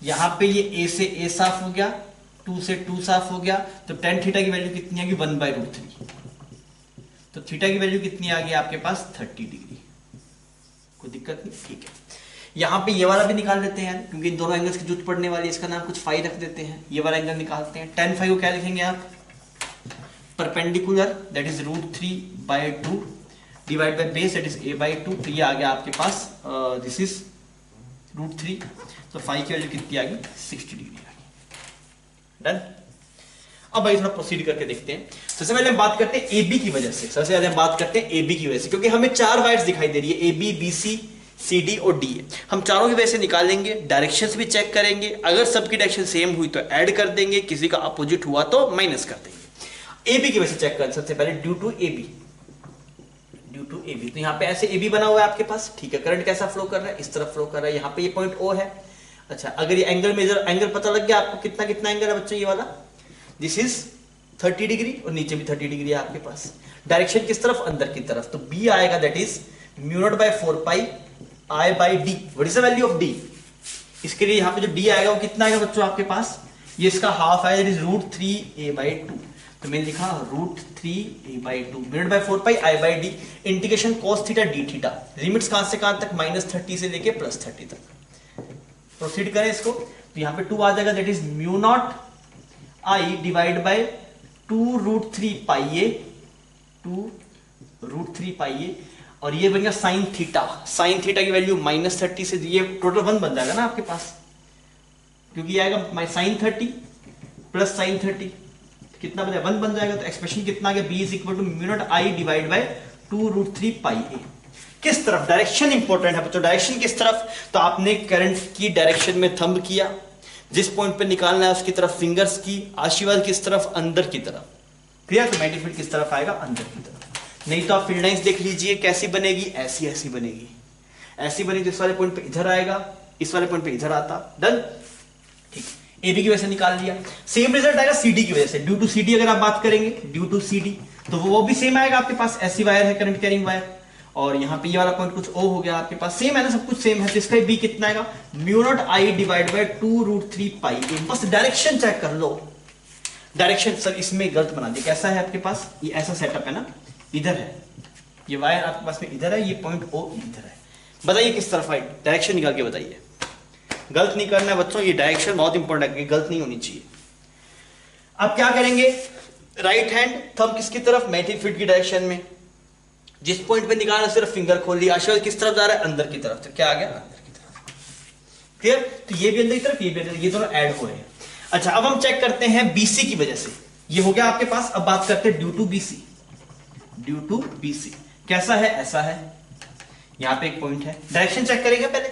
यहां पे ये a से a साफ हो गया, 2 से 2 साफ हो गया, तो tan थीटा की वैल्यू कितनी आ गई, 1/√3। तो थीटा की वैल्यू कितनी आ गई आपके पास, 30 डिग्री। कोई दिक्कत नहीं, ठीक है। यहां पे ये वाला भी निकाल लेते हैं क्योंकि इन दोनों एंगल्स की जरूरत पड़ने वाली है, इसका नाम कुछ फाई रख देते हैं। ये वाला एंगल निकालते हैं, tan फाई को क्या लिखेंगे आप, perpendicular that is √3/2 divide by base that is a/2। तो ये आ गया आपके पास दिस इज √3, तो फाई की वैल्यू कितनी आ गई, 60 डिग्री आ गई। डन। अब भाई थोड़ा प्रोसीड करके देखते हैं। सबसे पहले हम बात करते हैं AB की वजह से, सबसे पहले हम बात करते हैं AB की वजह से, क्योंकि हमें 4 वायर्स दिखाई दे रही है, AB, BC, CD और DA। हम चारों की वजह से निकालेंगे, डायरेक्शंस भी चेक करेंगे, अगर सबकी डायरेक्शन सेम हुई तो ऐड कर देंगे, किसी का अपोजिट हुआ तो माइनस कर देंगे। AB की वजह से चेक करें सबसे पहले, ड्यू टू AB। तो यहाँ पे ऐसे AB बना हुआ है आपके पास, ठीक है। करंट कैसा फ्लो कर रहा है, इस तरफ फ्लो कर रहा है, यहाँ पे ये पॉइंट O है। अच्छा, अगर ये एंगल मेजर, एंगल पता लग गया आपको कितना कितना एंगल है बच्चों, ये वाला दिस इज 30 डिग्री और नीचे भी 30 डिग्री है आपके पास। डायरेक्शन किस तरफ, अंदर की तरफ, तो B आएगा that is μ0/4π I/d। What is the value of D? इसके लिए यहाँ पे जो D आएगा वो कितना आएगा बच्चों आपके पास, ये इसका हाफ है, दैट इज √3a/2। तो मैंने लिखा √3a/2 μ/4π I/d integration cos theta d theta. Limits कहां से कहां तक, -30 से लेके +30 तक। प्रोसीड करें इसको, तो यहाँ पे 2 आ जाएगा, that is μ0 I divide by 2√3πa, 2√3πa, और ये बन गया साइन थीटा। साइन थीटा की वैल्यू -30 से, ये टोटल 1 बन जाएगा ना आपके पास, क्योंकि ये आएगा sin 30 प्लस sin 30, कितना बन जाएगा, 1 बन जाएगा। तो एक्सप्रेशन कितना आ गया, B is equal to μ0 I divide by 2√3πa। किस तरफ, डायरेक्शन इंपॉर्टेंट है बच्चों, डायरेक्शन किस तरफ, तो आपने करंट की डायरेक्शन में थंब किया, जिस पॉइंट पे निकालना है उसकी तरफ फिंगर्स की, आशीर्वाद किस तरफ, अंदर की तरफ। क्लियर, तो मैग्नेटिक फील्ड किस तरफ आएगा, अंदर की तरफ। नहीं तो आप फील्ड लाइंस देख लीजिए कैसी बनेगी, ऐसी ऐसी बनेगी, ऐसी बनेगी, तो इस वाले पॉइंट पे इधर आएगा, इस वाले पॉइंट पे इधर आता। डन, ठीक। AB की वजह से निकाल लिया। सेम रिजल्ट आएगा CD की वजह से, ड्यू टू CD अगर आप बात करेंगे, ड्यू टू CD तो वो भी सेम आएगा आपके पास, ऐसी वायर है करंट कैरिंग वायर, और यहाँ पे ये वाला पॉइंट कुछ O हो गया आपके पास, सेम है ना, सब कुछ सेम है। तो इसका B कितना आएगा, μ0 I डिवाइड बाय 2√3πa। बस डायरेक्शन चेक कर लो, डायरेक्शन सर इसमें गलत बना दिया, कैसा है आपके पास, ये ऐसा सेटअप है ना, इधर है ये वायर आपके पास में, इधर है ये पॉइंट O इधर है। बताइए किस तरफ है, डायरेक्शन निकाल के बताइए, गलत नहीं करना है बच्चों, ये डायरेक्शन बहुत इंपॉर्टेंट है, गलत नहीं होनी चाहिए। अब क्या करेंगे, राइट हैंड थंब किसकी तरफ, मैग्नेटिक फील्ड की डायरेक्शन में, जिस पॉइंट पे निकालना सिर्फ फिंगर खोल लिया, आशीर्वाद किस तरफ जा रहा है, अंदर की तरफ। तो क्या आ गया, अंदर की तरफ। क्लियर, तो ये भी अंदर की तरफ, ये भी अंदर, ये दोनों ऐड हो रहे हैं। अच्छा, अब हम चेक करते हैं BC की वजह से, ये हो गया आपके पास। अब बात करते हैं due to BC। Due to BC कैसा है, ऐसा है, यहां पे एक पॉइंट है, डायरेक्शन चेक करेंगे पहले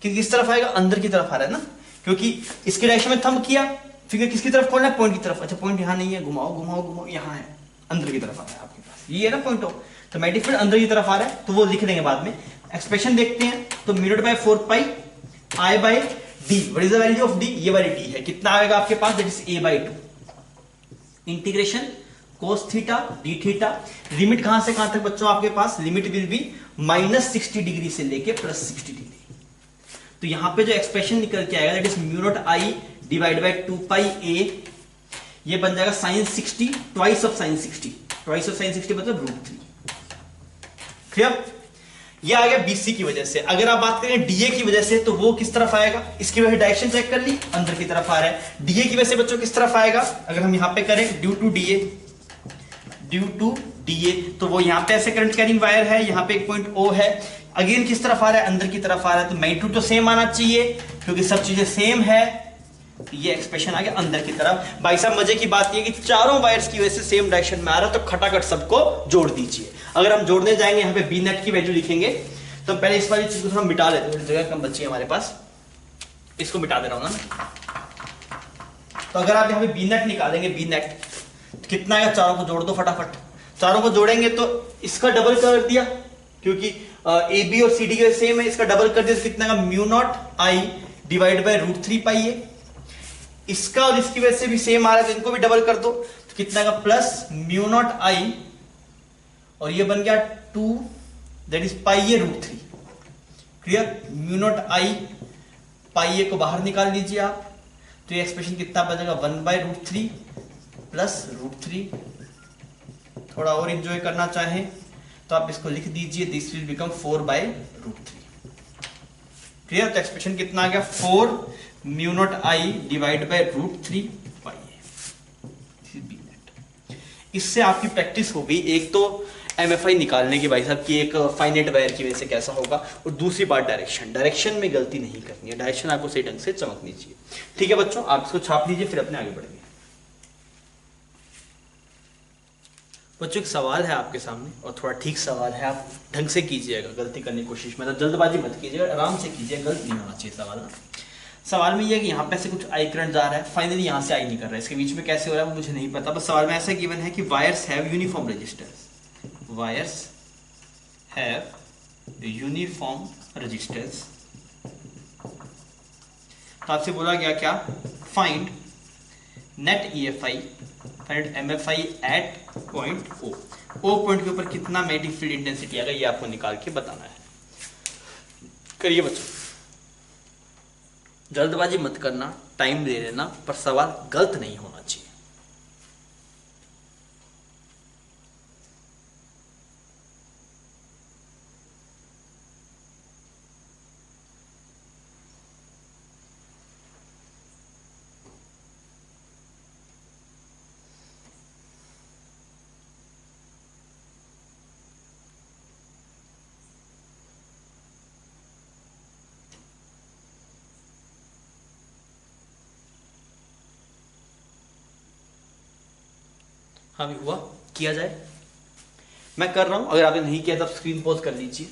कि किस तरफ आएगा, अंदर की तरफ आ रहा है ना, क्योंकि इसके डायरेक्शन में थंब किया, फिगर किसकी तरफ खोलना है, पॉइंट की तरफ। अच्छा, पॉइंट यहां नहीं है, घुमाओ घुमाओ घुमाओ, यहां है, अंदर की तरफ आ रहा है आपके पास, ये है ना पॉइंट O। तो मैग्नेटिक फील्ड अंदर की तरफ आ रहा है, तो वो लिख देंगे बाद में। एक्सप्रेशन देखते हैं, तो μ0/4π I/d, what is the value of D, ये वाली D है, कितना आएगा आपके पास, that is a/2 integration cos theta d theta. Limit कहां से कहां तक बच्चों आपके पास, लिमिट विल बी -60 डिग्री से लेके +60 डिग्री। तो यहां पे जो एक्सप्रेशन निकल के आएगा that is μ0 I divide by 2πa, ये बन जाएगा sin 60 twice of sin 60, twice of sin 60 मतलब √3। क्लियर, ये आ गया BC की वजह से। अगर आप बात करें DA की वजह से, तो वो किस तरफ आएगा, इसकी वजह डायरेक्शन चेक कर ली, अंदर की तरफ आ रहा है। DA की वजह से बच्चों किस तरफ आएगा, अगर हम यहां पे करें due to DA, due to DA, तो वो यहां पे ऐसे करंट कैरिंग वायर है, यहां पे एक पॉइंट O है, अगेन किस तरफ आ रहा है, अंदर की तरफ आ रहा है। तो मैग्नीट्यूड तो सेम आना चाहिए, क्योंकि सब चीजें सेम है। ये एक्सप्रेशन आ गया अंदर की तरफ। भाई साहब मजे की बात ये कि चारों वायर्स की वजह से सेम डायरेक्शन में आ रहा है, तो खटाखट सबको जोड़ दीजिए। अगर हम जोड़ने जाएंगे, यहाँ पे बी नेट की वैल्यू लिखेंगे, तो पहले इस वाली चीज को थोड़ा मिटा लेते हैं, जगह कम बची है हमारे पास, इसको मिटा दे रहा हूं ना। तो अगर आप यहाँ पे बी नेट निकालेंगे, बी नेट तो कितना आएगा, चारों को जोड़ दो फटाफट। चारों को जोड़ेंगे तो इसका डबल कर दिया, क्योंकि ए बी और सी डी सेम है, इसका डबल कर दिया तो कितना का μ0 I डिवाइड बाय √3πa। इसका और इसकी वजह से भी सेम आ रहा है, तो इनको भी डबल कर दो, तो तो कितना का प्लस म्यू नॉट आई, और ये बन गया 2 that is pi A root 3। Clear? Mu naught I pi A को बाहर निकाल लीजिए आप, तो ये एक्सप्रेशन कितना बचेगा 1/√3 प्लस √3। थोड़ा और इंजॉय करना चाहें तो आप इसको लिख दीजिए, दिस विल बिकम 4/√3। क्लियर? तो एक्सप्रेशन कितना आ गया 4 mu naught I divide bye √3 पाई ए। इससे आपकी प्रैक्टिस हो गई, एक तो एमएफआई निकालने की भाई साहब की एक फाइनाइट वायर की वजह से कैसा होगा, और दूसरी बात डायरेक्शन में गलती नहीं करनी है, डायरेक्शन आपको सही ढंग से चमकनी चाहिए। ठीक है बच्चों, आप इसको छाप लीजिए, फिर अपने आगे बढ़ेंगे। बच्चों एक सवाल है आपके सामने, और थोड़ा ठीक सवाल है, आप ढंग से कीजिएगा, गलती करने की कोशिश मतलब जल्दबाजी मत कीजिएगा, आराम से कीजिएगा, गलत नहीं होना चाहिए सवाल ना। सवाल में ये है कि यहाँ पे से कुछ आई करंट जा रहा है, फाइनली यहाँ से आई नहीं कर रहा है, इसके बीच में कैसे हो रहा है वो मुझे नहीं पता, बस सवाल में ऐसा गिवन है कि wires have uniform resistance, wires have uniform resistance. तो आपसे बोला गया क्या, find net EFI, find MFI at point O, O point के ऊपर कितना मैग्नेटिक फील्ड इंटेंसिटी आएगा, ये आपको निकाल के बताना है। करिए बच्चों, जल्दबाजी मत करना, टाइम ले लेना, पर सवाल गलत नहीं होना चाहिए। हाँ भी हुआ, किया जाए, मैं कर रहा हूं, अगर आपने नहीं किया तो स्क्रीन पॉज कर लीजिए।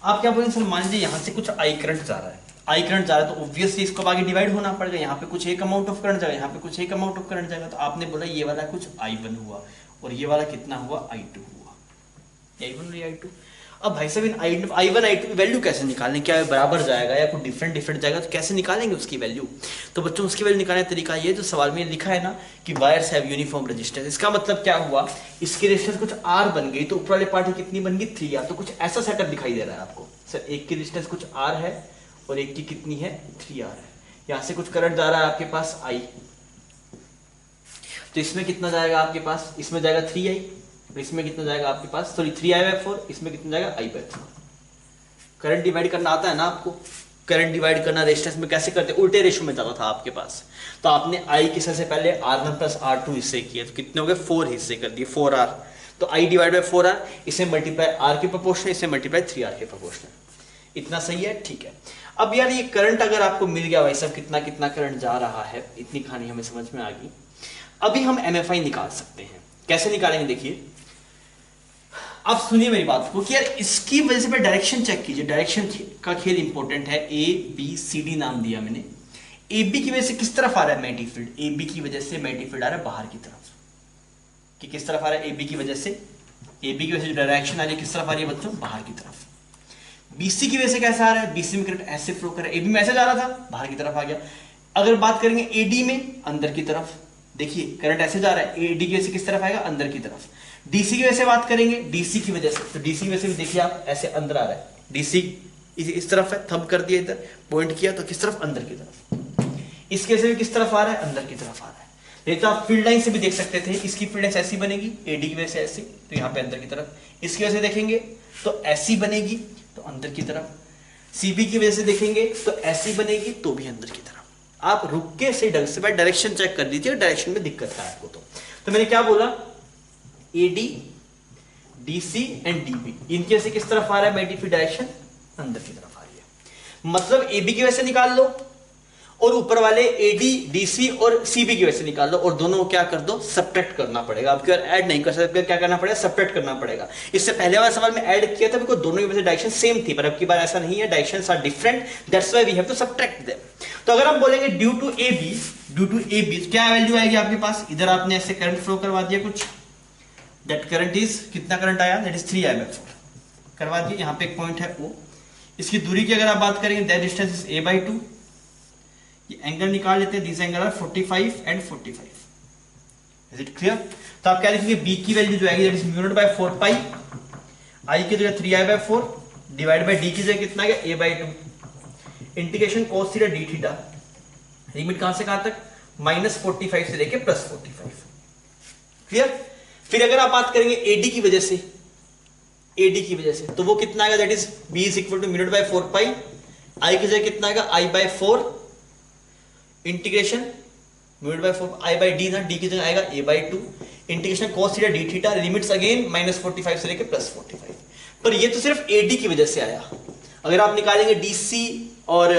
आप क्या बोलेंगे सर, मान लीजिए यहाँ से कुछ आई करंट जा रहा है, आई करंट जा रहा है तो ऑब्वियसली इसको आगे डिवाइड होना पड़ेगा, यहाँ पे कुछ एक अमाउंट ऑफ करंट जाएगा, यहाँ पे कुछ एक अमाउंट ऑफ करंट जाएगा, तो आपने बोला ये वाला कुछ I1 हुआ और ये वाला कितना हुआ I2 हुआ, I1 और I2। अब भाई साहब इन I1 I2 की वैल्यू कैसे निकालें, क्या बराबर जाएगा या कुछ डिफरेंट जाएगा, तो कैसे निकालेंगे उसकी वैल्यू। तो बच्चों उसकी वैल्यू निकालने का तरीका ये, जो सवाल में लिखा है ना कि वायर्स हैव यूनिफॉर्म रेजिस्टेंस, इसका मतलब क्या हुआ, इसकी रेजिस्टेंस कुछ R बन गई, तो ऊपर वाले पार्ट की कितनी बन गई 3R, तो कुछ ऐसा सेटअप दिखाई दे रहा है आपको, सर एक की रेजिस्टेंस कुछ R है और एक की कितनी है 3R है, यहाँ से कुछ करंट जा रहा है आपके पास I, तो इसमें कितना जाएगा आपके पास, इसमें जाएगा 3I, इसमें कितना जाएगा आपके पास, सॉरी 3I/4, इसमें कितना जाएगा I/4। करंट डिवाइड करना आता है ना आपको, करंट डिवाइड करना रेजिस्टेंस में कैसे करते, उल्टे रेशो में जाता था आपके पास, तो आपने I के से पहले R1 + R2 हिस्से किए, तो कितने हो गए 4 हिस्से कर दिए, 4R, तो I / 4R, इसे मल्टीप्लाई R के प्रोपोर्शनल, इसे मल्टीप्लाई 3R के प्रोपोर्शनल। इतना सही है, ठीक है। अब यार ये करंट अगर आपको मिल गया भाई साहब कितना कितना करंट जा रहा है, इतनी कहानी हमें समझ में आ गई। अभी हम MFI निकाल सकते हैं, कैसे निकालेंगे देखिए, आप सुनिए मेरी बात को कि यार इसकी वजह से डायरेक्शन चेक कीजिए, डायरेक्शन का खेल इंपॉर्टेंट है। ABCD नाम दिया मैंने, AB की वजह से किस तरफ आ रहा है मैग्नेटिक फील्ड, AB की वजह से मैग्नेटिक फील्ड आ रहा है बाहर की तरफ, कि किस तरफ आ रहा है AB की वजह से, AB की वजह से डायरेक्शन आ रही है किस तरफ आ रही है बच्चों, बाहर की तरफ। BC की वजह से कैसा आ रहा है, BC में करंट ऐसे फ्लो कर रहा है, AB में ऐसे जा रहा था बाहर की तरफ आ गया। अगर बात करेंगे AD में, अंदर की तरफ, देखिए करंट ऐसे जा रहा है, AD की वजह से किस तरफ आएगा, अंदर की तरफ। DC की वजह से बात करेंगे, DC की वजह से, तो DC की वजह से भी देखिए आप ऐसे अंदर आ रहा है, DC इस तरफ है, थंब कर दिया इधर, पॉइंट किया तो किस तरफ, अंदर की तरफ। इसके वजह से भी किस तरफ आ रहा है, अंदर की तरफ आ रहा है। नहीं तो आप फील्ड लाइन से भी देख सकते थे, इसकी फील्ड लाइन ऐसी बनेगी, AD की वजह से ऐसी, तो यहाँ पे अंदर की तरफ। इसकी वजह से देखेंगे तो ऐसी बनेगी, तो अंदर की तरफ। CB की वजह से देखेंगे तो ऐसी बनेगी, तो भी अंदर की तरफ। आप रुक के सही ढंग से डायरेक्शन चेक कर दीजिए, डायरेक्शन में दिक्कत है आपको तो मैंने क्या बोला, AD, DC एंड DB, इनके से किस तरफ आ रहा है मैग्नेटिक फील्ड, डायरेक्शन अंदर की तरफ आ रही है। मतलब AB की वजह से निकाल लो और ऊपर वाले AD, DC और CB की वजह से निकाल दो, और दोनों को क्या कर दो, सब्ट्रैक्ट करना पड़ेगा। आपकी बार ऐड नहीं कर सकते, क्या करना पड़ेगा, सब्ट्रैक्ट करना पड़ेगा। इससे पहले वाले सवाल में ऐड किया था, बिकॉज़ दोनों की वजह से डायरेक्शन सेम थी, पर अब की बार ऐसा नहीं है, directions are different, that's why we have to subtract them. तो अगर हम बोलेंगे ड्यू टू AB क्या वैल्यू आएगी आपके पास, इधर आपने ऐसे करंट फ्लो करवा दिया कुछ, दैट करंट इज, कितना करंट आया, दैट इज 3I/4 करवा दिया। यहाँ पे एक पॉइंट है O, इसकी दूरी की अगर आप बात करेंगे, दैट डिस्टेंस इज A/2। ये एंगल निकाल लेते हैं, this angle are 45 and 45, is it clear? तो आप क्या लिखेंगे, बी की वैल्यू जो आएगी that is mu naught by 4 pi, I की जगह 3i/4 डिवाइड बाय डी की जगह कितना आएगा a/2 integration cos theta d theta, limit कहां से कहां तक, -45 से लेके +45। क्लियर? फिर अगर आप बात करेंगे एडी की वजह से, एडी की वजह से, तो वो कितना आएगा that is b is equal to mu naught by 4 pi, I की जगह कितना आएगा i/4 integration mu naught by 4 i/d ना, डी की जगह आएगा a/2 integration cos theta d theta, limits again -45 से लेके +45। पर ये तो सिर्फ एडी की वजह से आया, अगर आप निकालेंगे डीसी और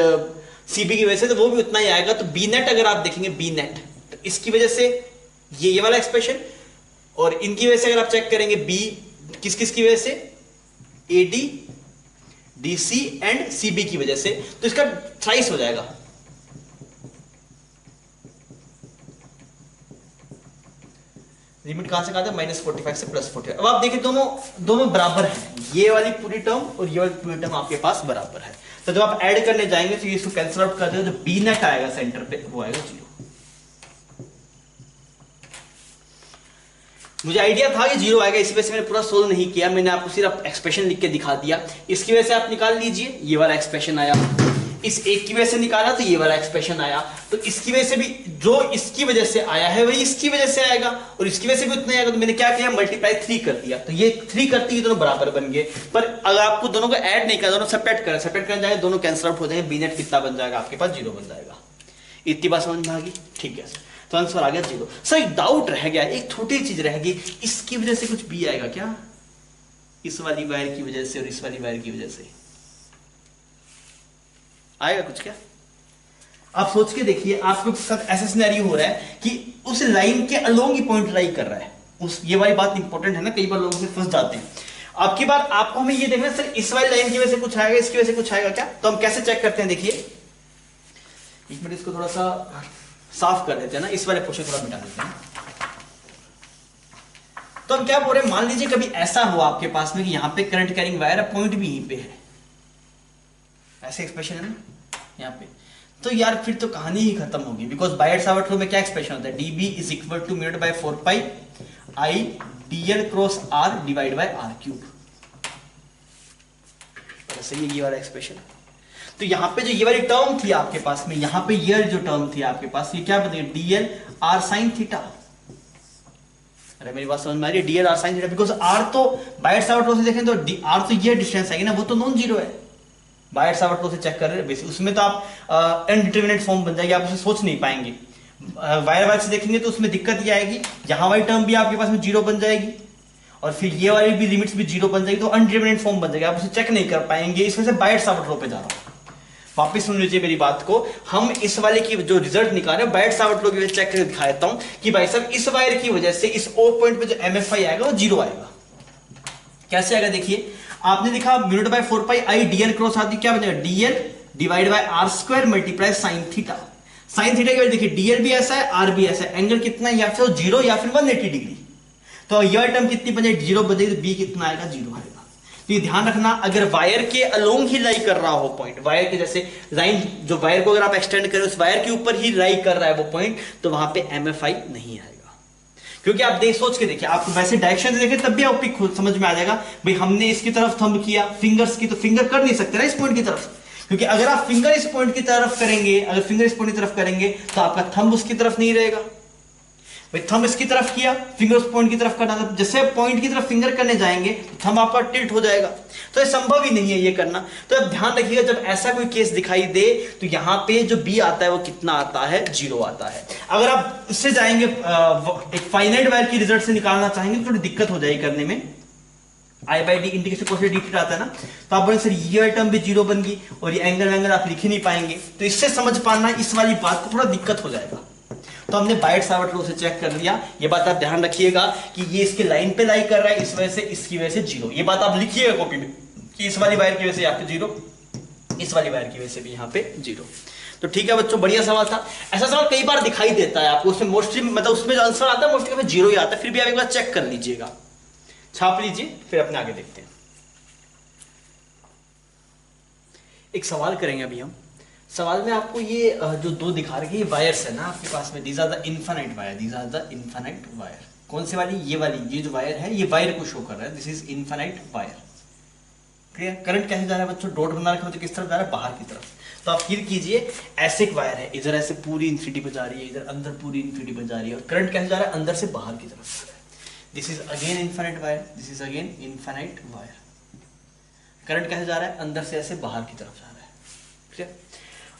सीबी की वजह से तो वो भी उतना ही आएगा। तो बी नेट अगर आप देखेंगे, बी नेट तो इसकी वजह से ये वाला एक्सप्रेशन, और इनकी वजह से अगर आप चेक करेंगे बी किस किस की वजह से, एडी डीसी एंड सीबी की वजह से, तो इसका थ्राइस हो जाएगा। लिमिट कहां से कहां था, -45 से +45। अब आप देखिए दोनों बराबर हैं, ये वाली पूरी टर्म और ये वाली पूरी टर्म आपके पास बराबर है। तो जब आप ऐड करने जाएंगे तो ये इसको कैंसिल आउट कर देंगे, जो बी नेट आएगा सेंटर पे वो आएगा 0। मुझे आइडिया था कि 0 आएगा, इसी वजह से मैंने पूरा सोल्व नहीं किया, मैंने आपको सिर्फ एक्सप्रेशन लिख के दिखा दिया। इसकी वजह से आप निकाल लीजिए, ये वाला एक्सप्रेशन आया, इस एक की वजह से निकाला तो ये वाला एक्सप्रेशन आया, तो इसकी वजह से भी जो इसकी वजह से आया है वही इसकी वजह से आएगा, और इसकी वजह से भी उतना आएगा। तो मैंने क्या किया, मल्टीप्लाई 3 कर दिया, तो ये 3 करते ही दोनों बराबर बन गए। पर अगर आपको दोनों को ऐड नहीं करना, दोनों सेपरेट करने जाएंगे, दोनों कैंसिल आउट हो जाएंगे, बी नेट कितना बन जाएगा आपके पास, 0 बन जाएगा। इतनी बात समझ में आ गई? ठीक है, तो आंसर आ गया 0। सर एक डाउट रह गया, एक छोटी चीज रह गई, इसकी वजह से कुछ बी आएगा क्या, इस वाली वायर की वजह से और इस वाली वायर की वजह से आएगा कुछ क्या? आप सोच के देखिए, आपके साथ ऐसा सिनेरियो हो रहा है कि उस लाइन के अलोंग ही पॉइंट लाई कर रहा है, उस ये वाली बात इंपॉर्टेंट है ना, कई बार लोग से फंस जाते हैं। आपकी बात आपको हमें ये देखना, सर इस वाली लाइन की वजह से कुछ आएगा, इसकी वजह से कुछ आएगा क्या? तो हम कैसे चेक करते हैं, देखिए एक मिनट इसको थोड़ा सा साफ कर देते हैं ना, इस वाले पोर्शन थोड़ा मिटा देते हैं। तो हम क्या बोल रहे हैं, मान लीजिए कभी ऐसा हुआ आपके पास में कि यहां पे करंट कैरिंग वायर है, पॉइंट भी यहीं पे है, ऐसे एक्सप्रेशन है ना यहाँ पे, तो यार फिर तो कहानी ही खत्म होगी, बिकॉज बायट-सावर्ट लॉ में क्या एक्सप्रेशन होता है, dB is equal to mu naught by 4 pi I dl cross r divide by r cube. ऐसे ये वाला एक्सप्रेशन। तो यहाँ पे जो ये वाली टर्म थी आपके पास में, यहाँ पे ये जो टर्म थी आपके पास, ये क्या बताइए, dl r sin थीटा। अरे मेरी बात समझ में आ रही है, dl r sin theta, because r तो बायट-सावर्ट लॉ से देखें तो r तो ये डिस्टेंस आएगी ना, वो तो नॉन जीरो है। बायट-सावर्ट लॉ से चेक कर रहे हैं बेसिक, उसमें तो आप इनडिटरमिनेट फॉर्म बन जाएगी, आप उसे सोच नहीं पाएंगे। वायर से देखेंगे तो उसमें दिक्कत ये आएगी, यहाँ वाली टर्म भी आपके पास में 0 बन जाएगी, और फिर ये वाली भी लिमिट्स भी 0 बन जाएगी, तो अनडिटरमिनेट फॉर्म बन जाएगा, आप उसे चेक नहीं कर पाएंगे। इसमें से बायट-सावर्ट लॉ पे जा रहा हूं, वापिस सुन लीजिए मेरी बात को। हम इस वाले की जो रिजल्ट निकाले बायट-सावर्ट लॉ की वजह चेक करके दिखा देता हूं कि भाई साहब इस वायर की वजह से इस ओ पॉइंट पे जो MFI आएगा वो 0 आएगा। कैसे आएगा, देखिए आपने लिखा mu naught by 4 pi I dl cross आती, क्या बनेगा, dl divide by r square multiply sin theta. sin theta की वजह देखिए dl भी ऐसा है, r भी ऐसा है, एंगल कितना है, या फिर 0 या फिर 180 डिग्री। तो यह टर्म कितनी बनेगी, 0 बनेगी, तो b कितना आएगा, 0 आएगा। तो ये ध्यान रखना, अगर वायर के अलोंग ही लाई कर रहा हो पॉइंट, वायर के जैसे लाइन जो वायर को अगर आप एक्सटेंड करें उस वायर के ऊपर ही लाई कर रहा है वो पॉइंट, तो वहां पे MFI नहीं आएगा। क्योंकि आप सोच के देखिए, आप वैसे डायरेक्शन से देखें तब भी आपको खुद समझ में आ जाएगा, भाई हमने इसकी तरफ थंब किया, फिंगर्स की, तो फिंगर कर नहीं सकते ना इस पॉइंट की तरफ, क्योंकि अगर आप फिंगर इस पॉइंट की तरफ करेंगे, अगर फिंगर इस पॉइंट की तरफ करेंगे तो आपका थंब उसकी तरफ नहीं रहेगा। भाई थंब इसकी तरफ किया, फिंगर उस पॉइंट की तरफ करना, जैसे पॉइंट की तरफ फिंगर करने जाएंगे तो थंब आपका टिल्ट हो जाएगा, तो ये संभव ही नहीं है ये करना। तो अब ध्यान रखिएगा, जब ऐसा कोई केस दिखाई दे तो यहाँ पे जो बी आता है वो कितना आता है, 0 आता है। अगर आप उससे जाएंगे एक फाइनाइट वायर की रिजल्ट से निकालना चाहेंगे तो थोड़ी दिक्कत हो जाएगी करने में, I by D integration cos D theta आता है ना, तो आप बोलेंगे सर ये आइटम भी 0 बन गई और ये एंगल आप लिख ही नहीं पाएंगे, तो इससे समझ पाना इस वाली बात को थोड़ा दिक्कत हो जाएगा। तो हमने बायट-सावर्ट लॉ से चेक कर लिया, ये बात आप ध्यान रखिएगा कि ये इसके लाइन पे लाई कर रहा है, इस वजह से इसकी वजह से 0, ये बात आप लिखिएगा कॉपी में कि इस वाली वायर की वजह से यहाँ पे 0, इस वाली वायर की वजह से भी यहाँ पे 0। तो ठीक है बच्चों, बढ़िया सवाल था। ऐसा सवाल कई बार दिखाई देता है आपको, उसमें मोस्टली मतलब उसमें जो आंसर आता है मोस्टली 0 ही आता है, फिर भी आप एक बार चेक कर लीजिएगा, छाप लीजिए, फिर अपने आगे देखते हैं। एक सवाल करेंगे अभी हम, सवाल में आपको ये जो दो दिखा रखे ये वायर्स है ना आपके पास में, these are the infinite wire, these are the infinite wire. कौन सी वाली? ये वाली, ये जो वायर है ये वायर को शो कर रहा है, this is infinite wire. Clear? Current कैसे जा रहा है बच्चों? डॉट बना रखा है तो किस तरफ जा रहा है? बाहर की तरफ। तो आप फील कीजिए ऐसे एक वायर है, इधर ऐसे पूरी इन्फिनिटी पे जा रही है, इधर अंदर पूरी इन्फिनिटी पे जा रही है, और करंट कैसे जा रहा है? अंदर से बाहर की तरफ जा रहा है। This is again infinite wire, this is again infinite wire. Current कैसे जा रहा है? अंदर से ऐसे बाहर की तरफ जा रहा है। क्लियर?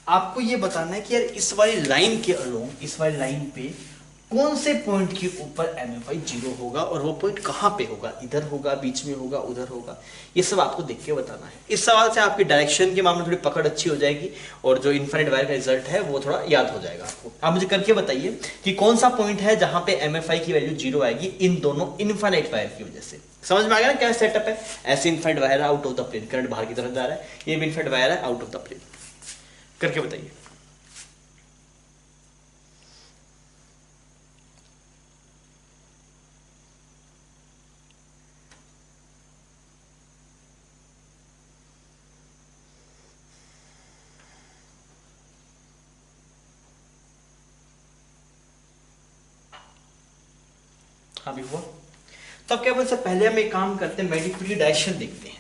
आपको ये बताना है कि यार इस वाली लाइन के अलोंग, इस वाली लाइन पे कौन से पॉइंट के ऊपर MFI 0 होगा, और वो पॉइंट कहाँ पे होगा? इधर होगा, बीच में होगा, उधर होगा? ये सब आपको देख के बताना है। इस सवाल से आपकी डायरेक्शन के मामले में थोड़ी पकड़ अच्छी हो जाएगी, और जो इनफाइनाइट वायर का रिजल्ट है वो थोड़ा याद हो जाएगा आपको। आप मुझे करके बताइए कि कौन सा पॉइंट है जहां पे MFI की वैल्यू 0 आएगी इन दोनों इनफाइनाइट वायर की वजह से। समझ में आ गया ना क्या सेटअप है? ऐसे infinite wire out of the plane, current बाहर की तरफ जा रहा है, ये भी इनफाइनाइट वायर है आउट ऑफ द प्लेन। करके बताइए। हाँ भी हुआ। तो अब क्या बोल सकते, पहले हम एक काम करते हैं, मैग्नेटिक फील्ड की डायरेक्शन देखते हैं।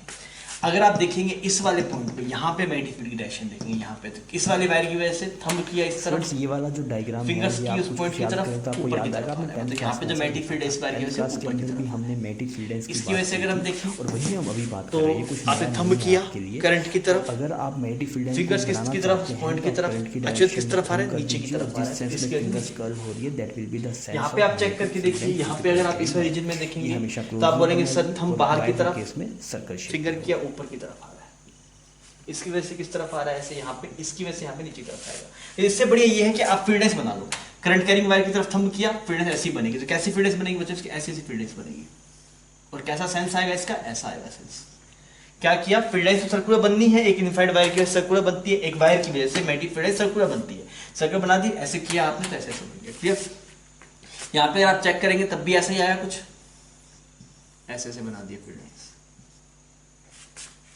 अगर आप देखेंगे इस वाले पॉइंट पे, यहाँ पे मैग्नेटिक फील्ड की डायरेक्शन देखेंगे, यहाँ पे तो इस वाले वायर की वजह से थंब किया इस तरफ, ये वाला जो डायग्राम है फिंगर्स ये की उस आप पॉइंट की तरफ ऊपर की तरफ, आपने तो यहाँ पे जो मैग्नेटिक फील्ड है इस वायर की वजह से ऊपर की तरफ, हमने मैग्नेटिक फील्ड इसकी वजह से अगर हम देखें और वही हम अभी बात तो कर रहे हैं, कुछ आपने थंब किया करंट की तरफ, अगर आप मैग्नेटिक फील्ड फिंगर्स किसकी तरफ, पॉइंट की तरफ, एक्चुअली किस तरफ आ रहे हैं? नीचे की तरफ आ रहे हैं, इसके फिंगर्स कर्ल हो रही है, that will be the sense. यहाँ पे आप चेक करके देखिए, यहाँ पे अगर आप इस रीजन में देखेंगे तो आप बोलेंगे सर थंब बाहर की तरफ, केस में सर्कल शेप, फिंगर किया ऊपर की तरफ आ रहा है, इसकी वजह से किस तरफ आ रहा है? ऐसे यहाँ पे, इसकी वजह से यहाँ पे नीचे की तरफ आएगा। इससे बढ़िया ये है कि आप फील्डेंस बना लो, करंट कैरिंग वायर की तरफ थंब किया, फील्डेंस ऐसी बनेगी। तो कैसी फील्डेंस बनेगी बच्चों? इसकी ऐसी ऐसी फील्डेंस बनेगी। और कैसा सेंस आएगा इसका? ऐसा आएगा सेंस। क्या किया? फील्डेंस तो सर्कुलर बननी है, एक इनफाइनाइट वायर की वजह से सर्कुलर बनती है, एक वायर की वजह से मैग्नेटिक फील्डेंस सर्कुलर बनती है। सर्कुलर बना दी, ऐसे किया आपने तो ऐसे ऐसे बन गया। क्लियर? यहाँ पे आप चेक करेंगे तब भी ऐसा ही आया कुछ, ऐसे ऐसे बना दिया फील्डेंस।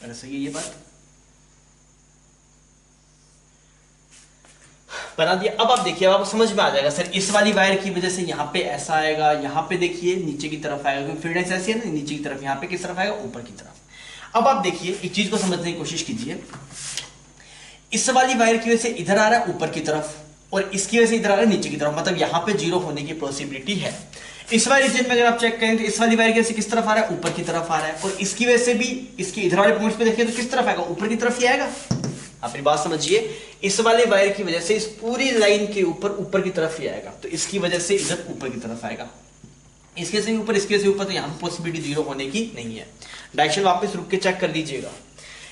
सही है ये बात? बना दिया। अब आप देखिए, अब आपको समझ में आ जाएगा सर इस वाली वायर की वजह से यहाँ पे ऐसा आएगा, यहाँ पे देखिए नीचे की तरफ आएगा, क्योंकि फील्डेंस ऐसी है ना, नीचे की तरफ, यहाँ पे किस तरफ आएगा? ऊपर की तरफ। अब आप देखिए एक चीज को समझने की कोशिश कीजिए, इस वाली वायर की वजह से इधर आ रहा है ऊपर की तरफ, और इसकी वजह से इधर आ रहा है नीचे की तरफ, मतलब यहाँ पे 0 होने की पॉसिबिलिटी है। इस वाली रीजन में अगर आप चेक करें तो इस वाली वायर की वजह से किस तरफ आ रहा है? ऊपर की तरफ आ रहा है, और इसकी वजह से भी इसके इधर वाले पॉइंट्स पे देखिए तो किस तरफ आएगा? ऊपर की तरफ ही आएगा। आप मेरी बात समझिए, इस वाले वायर की वजह से इस पूरी लाइन के ऊपर की तरफ ही आएगा, तो इसकी वजह से इधर ऊपर की तरफ आएगा, इसके से ऊपर, इसके से ऊपर, तो यहाँ पॉसिबिलिटी 0 होने की नहीं है। डायरेक्शन वापस रुक के चेक कर लीजिएगा।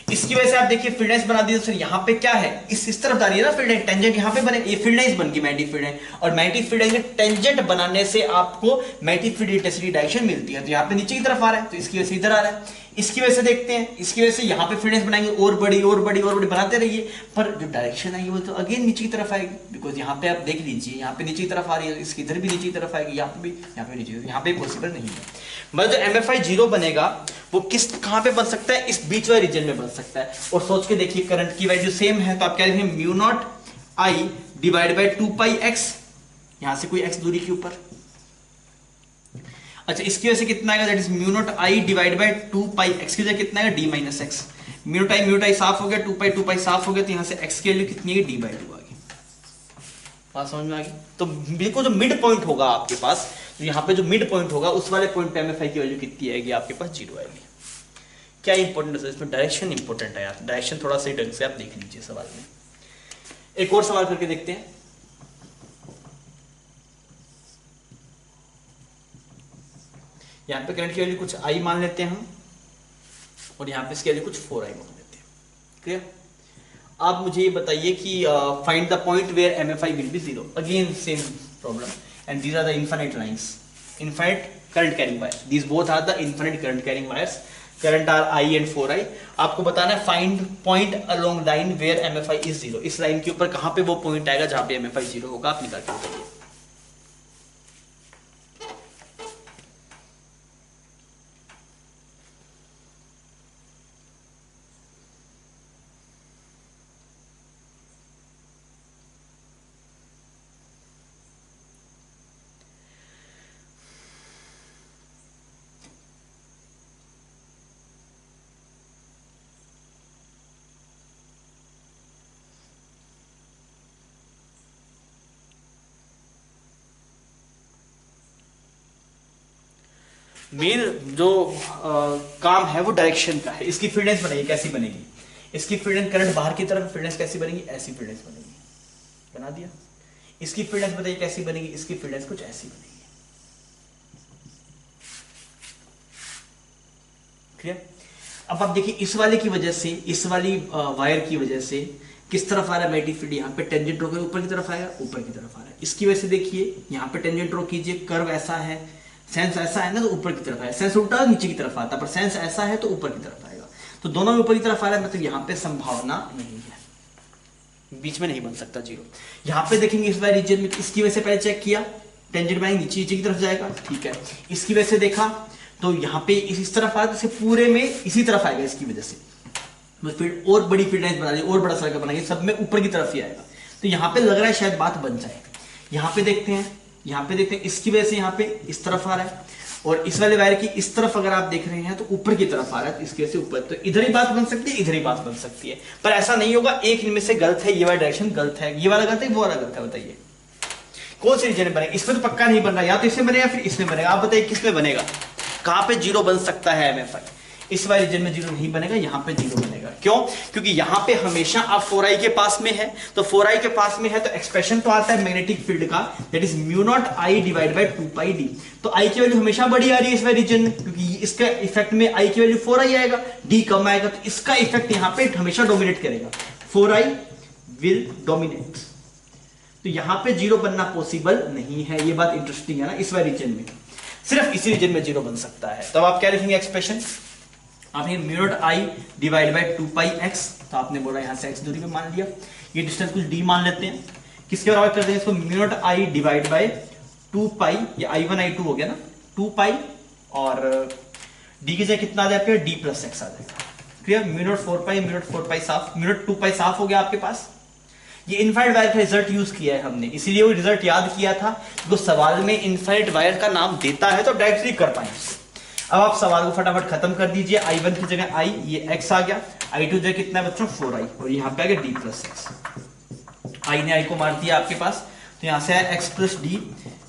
इसकी वजह से आप देखिए फील्डेंस बना दी, तो सर यहाँ पे क्या है? इस तरफ जा रही है ना फील्डेंस, टेंजेंट यहाँ पे बने, ये फील्डेंस बन गई मैग्नेटिक फील्डेंस, और मैग्नेटिक फील्डेंस में टेंजेंट बनाने से आपको मैग्नेटिक फील्ड इंटेंसिटी डायरेक्शन मिलती है। तो यहाँ पे नीचे की तरफ आ रहा है, तो इसकी वजह से इधर आ रहा है। इसकी वजह से देखते हैं, इसकी वजह से यहाँ पे फील्डेंस बनाएंगे, और बड़ी और बड़ी और बड़ी बनाते रहिए, पर जो डायरेक्शन आएगी वो तो अगेन नीचे की तरफ आएगी, बिकॉज यहाँ पे आप देख लीजिए, यहाँ पे नीचे की तरफ आ रही है, इसकी इधर भी नीचे की तरफ आएगी, यहाँ पे भी, यहाँ पे नीचे, यहाँ पे पॉसिबल नहीं है। मतलब जो MFI 0 बनेगा वो कहां पे बन सकता है? इस बीच वाले रीजन में बन सकता है। और सोच के देखिए, करंट की वैल्यू सेम है, तो आप क्या लिखेंगे? Mu naught I divide by 2 pi x, यहां से कोई एक्स दूरी के ऊपर। अच्छा, इसकी वजह से कितना आएगा? That is mu naught I divide by 2 pi x की वजह कितना आएगा? D minus x. Mu naught I साफ हो गया, 2 पाई साफ हो गया, तो यहां से एक्स की वैल्यू कितनी है? डी बाई 2 आ गई। बात समझ में आ गई? तो बिल्कुल जो मिड पॉइंट होगा आपके पास, तो यहाँ पे जो मिड पॉइंट होगा उस वाले पॉइंट पे MFI की वैल्यू कितनी आएगी? आपके पास 0 आएगी। क्या इंपॉर्टेंट है इसमें? डायरेक्शन इंपॉर्टेंट है यार, डायरेक्शन थोड़ा सही ढंग से आप देख लीजिए सवाल में। एक और सवाल करके देखते हैं। यहाँ पे करंट की वैल्यू कुछ आई मान लेते हैं हम, और यहाँ पे इसकी वैल्यू कुछ 4i मान लेते हैं। क्लियर? आप मुझे ये बताइए कि find the point where MFI will be 0। Again same problem, and these are the infinite lines, infinite current carrying wires, these both are the infinite current carrying wires, current are I and 4i। आपको बताना है find point along line where MFI is 0। इस line के ऊपर कहां पे वो point आएगा जहां पे MFI 0 होगा, आप निकाल के बताइए। मेन जो काम है वो डायरेक्शन का है। इसकी फील्डेंस बनेगी, कैसी बनेगी? इसकी फील्डेंस, करंट बाहर की तरफ, फील्डेंस कैसी बनेगी? ऐसी फील्डेंस बनेगी, बना दिया। इसकी फील्डेंस बताइए कैसी बनेगी? इसकी फील्डेंस कुछ ऐसी बनेगी। क्लियर? अब आप देखिए इस वाले की वजह से, इस वाली वायर की वजह से किस तरफ आ रहा है मैग्नेटिक फील्ड? यहाँ पे टेंजेंट ड्रॉ करके ऊपर की तरफ आएगा, ऊपर की तरफ आ रहा है। इसकी वजह से देखिए यहाँ पे टेंजेंट ड्रॉ कीजिए, कर्व ऐसा है, सेंस ऐसा है ना, तो ऊपर की तरफ आएगा। सेंस उल्टा नीचे की तरफ आता है, पर सेंस ऐसा है तो ऊपर की तरफ आएगा। तो दोनों में ऊपर की तरफ आ रहा है, मतलब यहाँ पे संभावना नहीं है, बीच में नहीं बन सकता जीरो। यहाँ पे देखेंगे इस बार रीजन में, इसकी वजह से पहले चेक किया, टेंजेंट बाई नीचे नीचे की तरफ जाएगा, ठीक है। इसकी वजह से देखा तो यहाँ पे इस तरफ आया, तो पूरे में इसी तरफ आएगा। इसकी वजह से फील्ड और बड़ी फील्ड बना दी, और बड़ा सर्कल बनाएंगे, सब में ऊपर की तरफ ही आएगा। तो यहाँ पे लग रहा है शायद बात बन जाए। यहाँ पे देखते हैं, यहाँ पे देखते हैं, इसकी वजह से यहाँ पे इस तरफ आ रहा है, और इस वाले वायर की इस तरफ अगर आप देख रहे हैं तो ऊपर की तरफ आ रहा है, तो इसकी वजह से ऊपर। तो इधर ही बात बन सकती है, इधर ही बात बन सकती है, पर ऐसा नहीं होगा। एक इनमें से गलत है, ये वाला डायरेक्शन गलत है, ये वाला गलत है, वो वाला गलत है। बताइए कौन सी रीजन में बनेगा? इसमें तो पक्का नहीं बन रहा, या तो इसमें बनेगा फिर इसमें बनेगा। आप बताइए किस में बनेगा? कहां पे जीरो बन सकता है MFI? इस वाले रीजन में जीरो नहीं बनेगा, यहां पे जीरो बनेगा। क्यों? क्योंकि यहां पे हमेशा आप 4i के पास में है, तो 4i के पास में है तो एक्सप्रेशन तो आता है मैग्नेटिक फील्ड का, that is mu naught I divide by 2 d। तो i की वैल्यू हमेशा बड़ी आ रही है इस वाले रीजन में, क्योंकि इसका इफेक्ट में i की वैल्यू 4i आएगा, d कम आएगा, तो इसका इफेक्ट यहां पे हमेशा डोमिनेट करेगा, 4i विल डोमिनेट। तो यहां पे जीरो बनना पॉसिबल नहीं है। ये बात इंटरेस्टिंग है ना, इस वाले रीजन में सिर्फ इसी रीजन में जीरो बन सकता है। तब आप क्या लिखेंगे एक्सप्रेशन? आप ये mu naught I divide bye 2πx, तो आपने बोला यहां से x दूरी पे मान लिया, ये डिस्टेंस कुछ d मान लेते हैं, किसके बराबर कर देंगे इसको? Mu naught I divide by 2π, ये i1 i2 हो गया ना, 2π, और d की जगह कितना आ जाएगा? d प्लस x आ जाएगा। Clear? Mu naught 4π, mu naught 4π साफ, म्यू नॉट 2π साफ हो गया आपके पास। ये इनफाइनाइट वायर का रिजल्ट यूज किया है हमने, इसीलिए वो रिजल्ट याद किया था, जो सवाल में इनफाइनाइट वायर का नाम देता है तो डायरेक्टली कर पाएंगे। अब आप सवाल को फटाफट खत्म कर दीजिए। i1 की जगह i, ये x आ गया, i2 जगह कितना है बच्चों? 4i, और यहाँ पे आ गया d प्लस x। i ने i को मार दिया आपके पास, तो यहाँ से है x plus D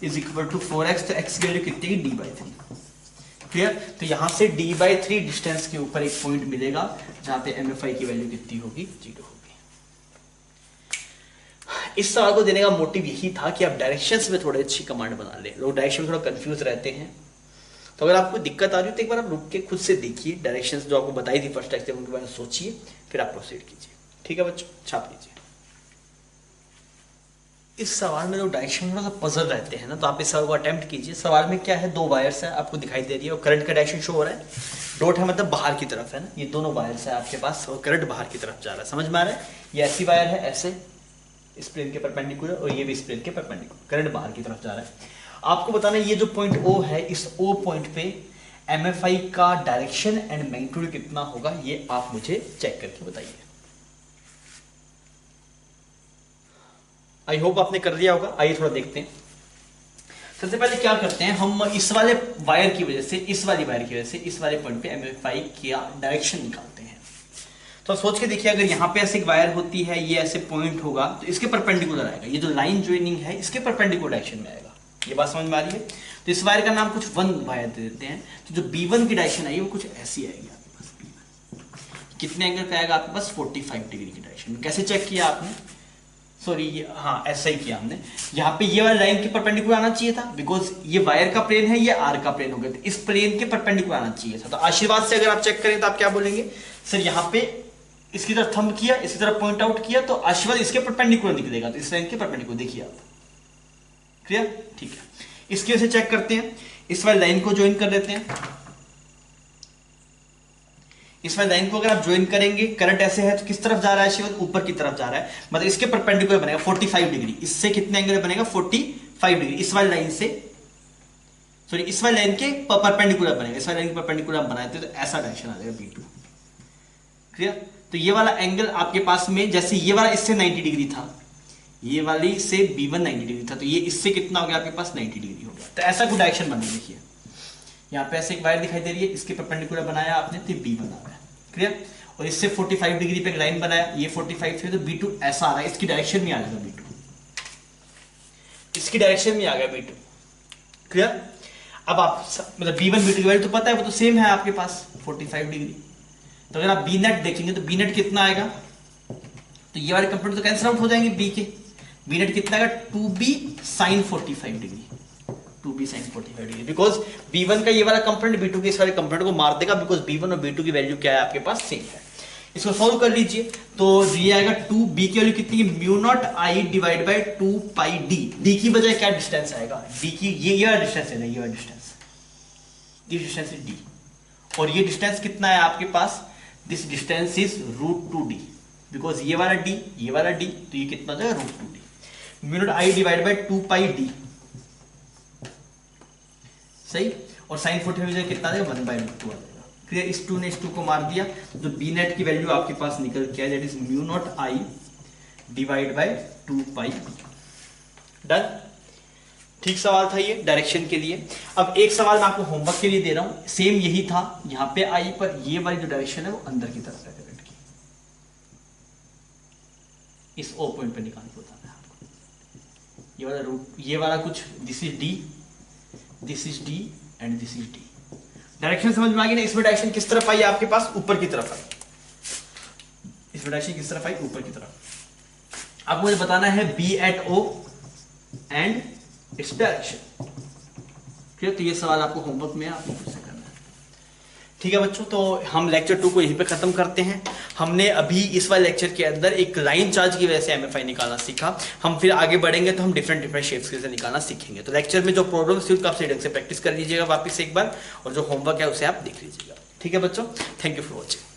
is equal to 4x, तो x की वैल्यू कितनी है? d/3। क्लियर? तो यहाँ से d/3 डिस्टेंस के ऊपर एक पॉइंट मिलेगा जहां पे MFI की वैल्यू कितनी होगी? 0 होगी। इस सवाल को देने का मोटिव यही था कि आप डायरेक्शंस में थोड़े अच्छी कमांड बना ले। लोग डायरेक्शन में थोड़ा कंफ्यूज रहते हैं, तो अगर आपको दिक्कत आ रही हो तो एक बार आप रुक के खुद से देखिए, डायरेक्शंस जो आपको बताई थी फर्स्ट एग्जाम उनके बारे में सोचिए, फिर आप प्रोसीड कीजिए। ठीक है बच्चों, छाप लीजिए। इस सवाल में लोग डायरेक्शन में थोड़ा सा पजल रहते हैं ना, तो आप इस सवाल को अटेम्प्ट कीजिए। सवाल में क्या है? 2 वायर्स है, आपको दिखाई दे रही है, और करंट का डायरेक्शन शो हो रहा है। डॉट है मतलब बाहर की तरफ है ना, ये दोनों वायर्स है आपके पास, और करंट बाहर की तरफ जा रहा है। समझ में आ रहा है? ये ऐसी वायर है, ऐसे इस प्लेन के परपेंडिकुलर, और ये भी इस प्लेन के परपेंडिकुलर, करंट बाहर की तरफ जा रहा है। आपको बताना ये जो पॉइंट O है, इस O पॉइंट पे MFI का डायरेक्शन एंड मैग्नीट्यूड कितना होगा, ये आप मुझे चेक करके बताइए। आई होप आपने कर दिया होगा। आइए थोड़ा देखते हैं। सबसे पहले क्या करते हैं, हम इस वाले वायर की वजह से, इस वाली वायर की वजह से इस वाले पॉइंट पे MFI का डायरेक्शन निकालते हैं। तो सोच के देखिए, अगर यहाँ पे ऐसे एक वायर होती है, ये ऐसे पॉइंट होगा, तो इसके परपेंडिकुलर आएगा, ये जो लाइन ज्वाइनिंग है इसके परपेंडिकुलर डायरेक्शन में आएगा। ये बात समझ में आ रही है? तो इस वायर का नाम कुछ 1 वायर दे देते हैं। तो जो B1 की डायरेक्शन आई वो कुछ ऐसी आएगी आपके पास। B1 कितने एंगल पे आएगा आपके पास? 45 डिग्री की डायरेक्शन में। कैसे चेक किया आपने? सॉरी, ये हाँ ऐसा ही किया हमने। यहाँ पे ये वाली लाइन के परपेंडिकुलर आना चाहिए था, बिकॉज ये वायर का प्लेन है, ये आर का प्लेन हो गया, तो इस प्लेन के परपेंडिकुलर आना चाहिए था। तो आशीर्वाद से अगर आप चेक करें तो आप क्या बोलेंगे? सर यहाँ पे इसकी तरफ थंब किया, इसकी तरफ पॉइंट आउट किया, तो आशीर्वाद इसके परपेंडिकुलर निकलेगा, तो इस लाइन के परपेंडिकुलर देखिए आप। क्लियर? ठीक है। इसकी वजह से चेक करते हैं, इस वाली लाइन को ज्वाइन कर देते हैं। इस वाली लाइन को अगर आप ज्वाइन करेंगे, करंट ऐसे है तो किस तरफ जा रहा है शिवत? ऊपर की तरफ जा रहा है, मतलब इसके परपेंडिकुलर बनेगा 45 डिग्री। इससे कितने एंगल बनेगा? 45 डिग्री। इस वाली लाइन से, सॉरी इस वाली लाइन के परपेंडिकुलर बनेगा, इस वाली लाइन के परपेंडिकुलर बनाते तो ऐसा डायरेक्शन आ जाएगा B2। क्लियर? तो ये वाला एंगल आपके पास में, जैसे ये वाला इससे 90 डिग्री था, ये वाली से B1 90 डिग्री था, तो ये इससे कितना हो गया आपके पास? 90 डिग्री हो गया। तो ऐसा कुछ डायरेक्शन बना, देखिए यहाँ पे ऐसे एक वायर दिखाई दे रही है, इसके परपेंडिकुलर बनाया आपने तो B1 आ रहा है। क्लियर? और इससे 45 डिग्री पे एक लाइन बनाया, ये 45 थे तो B2 ऐसा आ रहा है, इसकी डायरेक्शन में आ जाएगा B2, इसकी डायरेक्शन में आ गया B2। क्लियर? अब आप मतलब B1 B2 की वैल्यू तो पता है, वो तो सेम है आपके पास 45 डिग्री। तो अगर आप बी नेट देखेंगे तो बी नेट कितना आएगा, तो ये वाले कंपोनेंट तो कैंसिल आउट हो जाएंगे बी के। बी नेट कितना आएगा 2b sin 45 degree, 2b sin 45 degree, because b1 का ये वाला कंपोनेंट b2 के इस वाले कंपोनेंट को मार देगा, बिकॉज b1 और b2 की वैल्यू क्या है आपके पास सेम है। इसको सॉल्व कर लीजिए तो ये आएगा 2b की वैल्यू कितनी है, mu naught I divide by 2 pi D. D की बजाय क्या डिस्टेंस आएगा, डी की ये वाला डिस्टेंस है ना, ये वाला डिस्टेंस, ये डिस्टेंस इज डी, और ये डिस्टेंस कितना है आपके पास, this distance is √2d, because ये वाला d ये वाला d, तो ये कितना हो जाएगा √2d। Mu naught I divide by 2 pi D, सही, और साइन 45 कितना आ जाएगा 1/√2 आ जाएगा। क्लियर, इस 2 ने इस 2 को मार दिया, तो बी नेट की वैल्यू आपके पास निकल के that is mu naught I divide by 2 pi D. Done, ठीक सवाल था ये डायरेक्शन के लिए। अब एक सवाल मैं आपको होमवर्क के लिए दे रहा हूं, सेम यही था, यहां पे आई पर ये वाली जो डायरेक्शन है वो अंदर की तरफ है करंट की, इस ओ पॉइंट पे निकालने को बताना है आपको। ये वाला रूट, ये वाला कुछ, this is D, this is D and this is D. Direction समझ में आ गई ना, इसमें डायरेक्शन किस तरफ आई आपके पास, ऊपर की तरफ आई, इसमें डायरेक्शन किस तरफ आई, ऊपर की तरफ। अब मुझे बताना है B at O and its direction. ठीक है, तो ये सवाल आपको होमवर्क में आपको खुद से करना है। ठीक है बच्चों, तो हम लेक्चर 2 को यहीं पे खत्म करते हैं। हमने अभी इस वाले लेक्चर के अंदर एक लाइन चार्ज की वजह से एमएफआई निकालना सीखा। हम फिर आगे बढ़ेंगे तो हम डिफरेंट डिफरेंट शेप्स के निकालना सीखेंगे। तो लेक्चर में जो प्रॉब्लम्स थी उसको आप सही ढंग से प्रैक्टिस कर लीजिएगा वापस एक बार, और जो होमवर्क है उसे आप देख लीजिएगा। ठीक है बच्चों, थैंक यू फॉर वॉचिंग।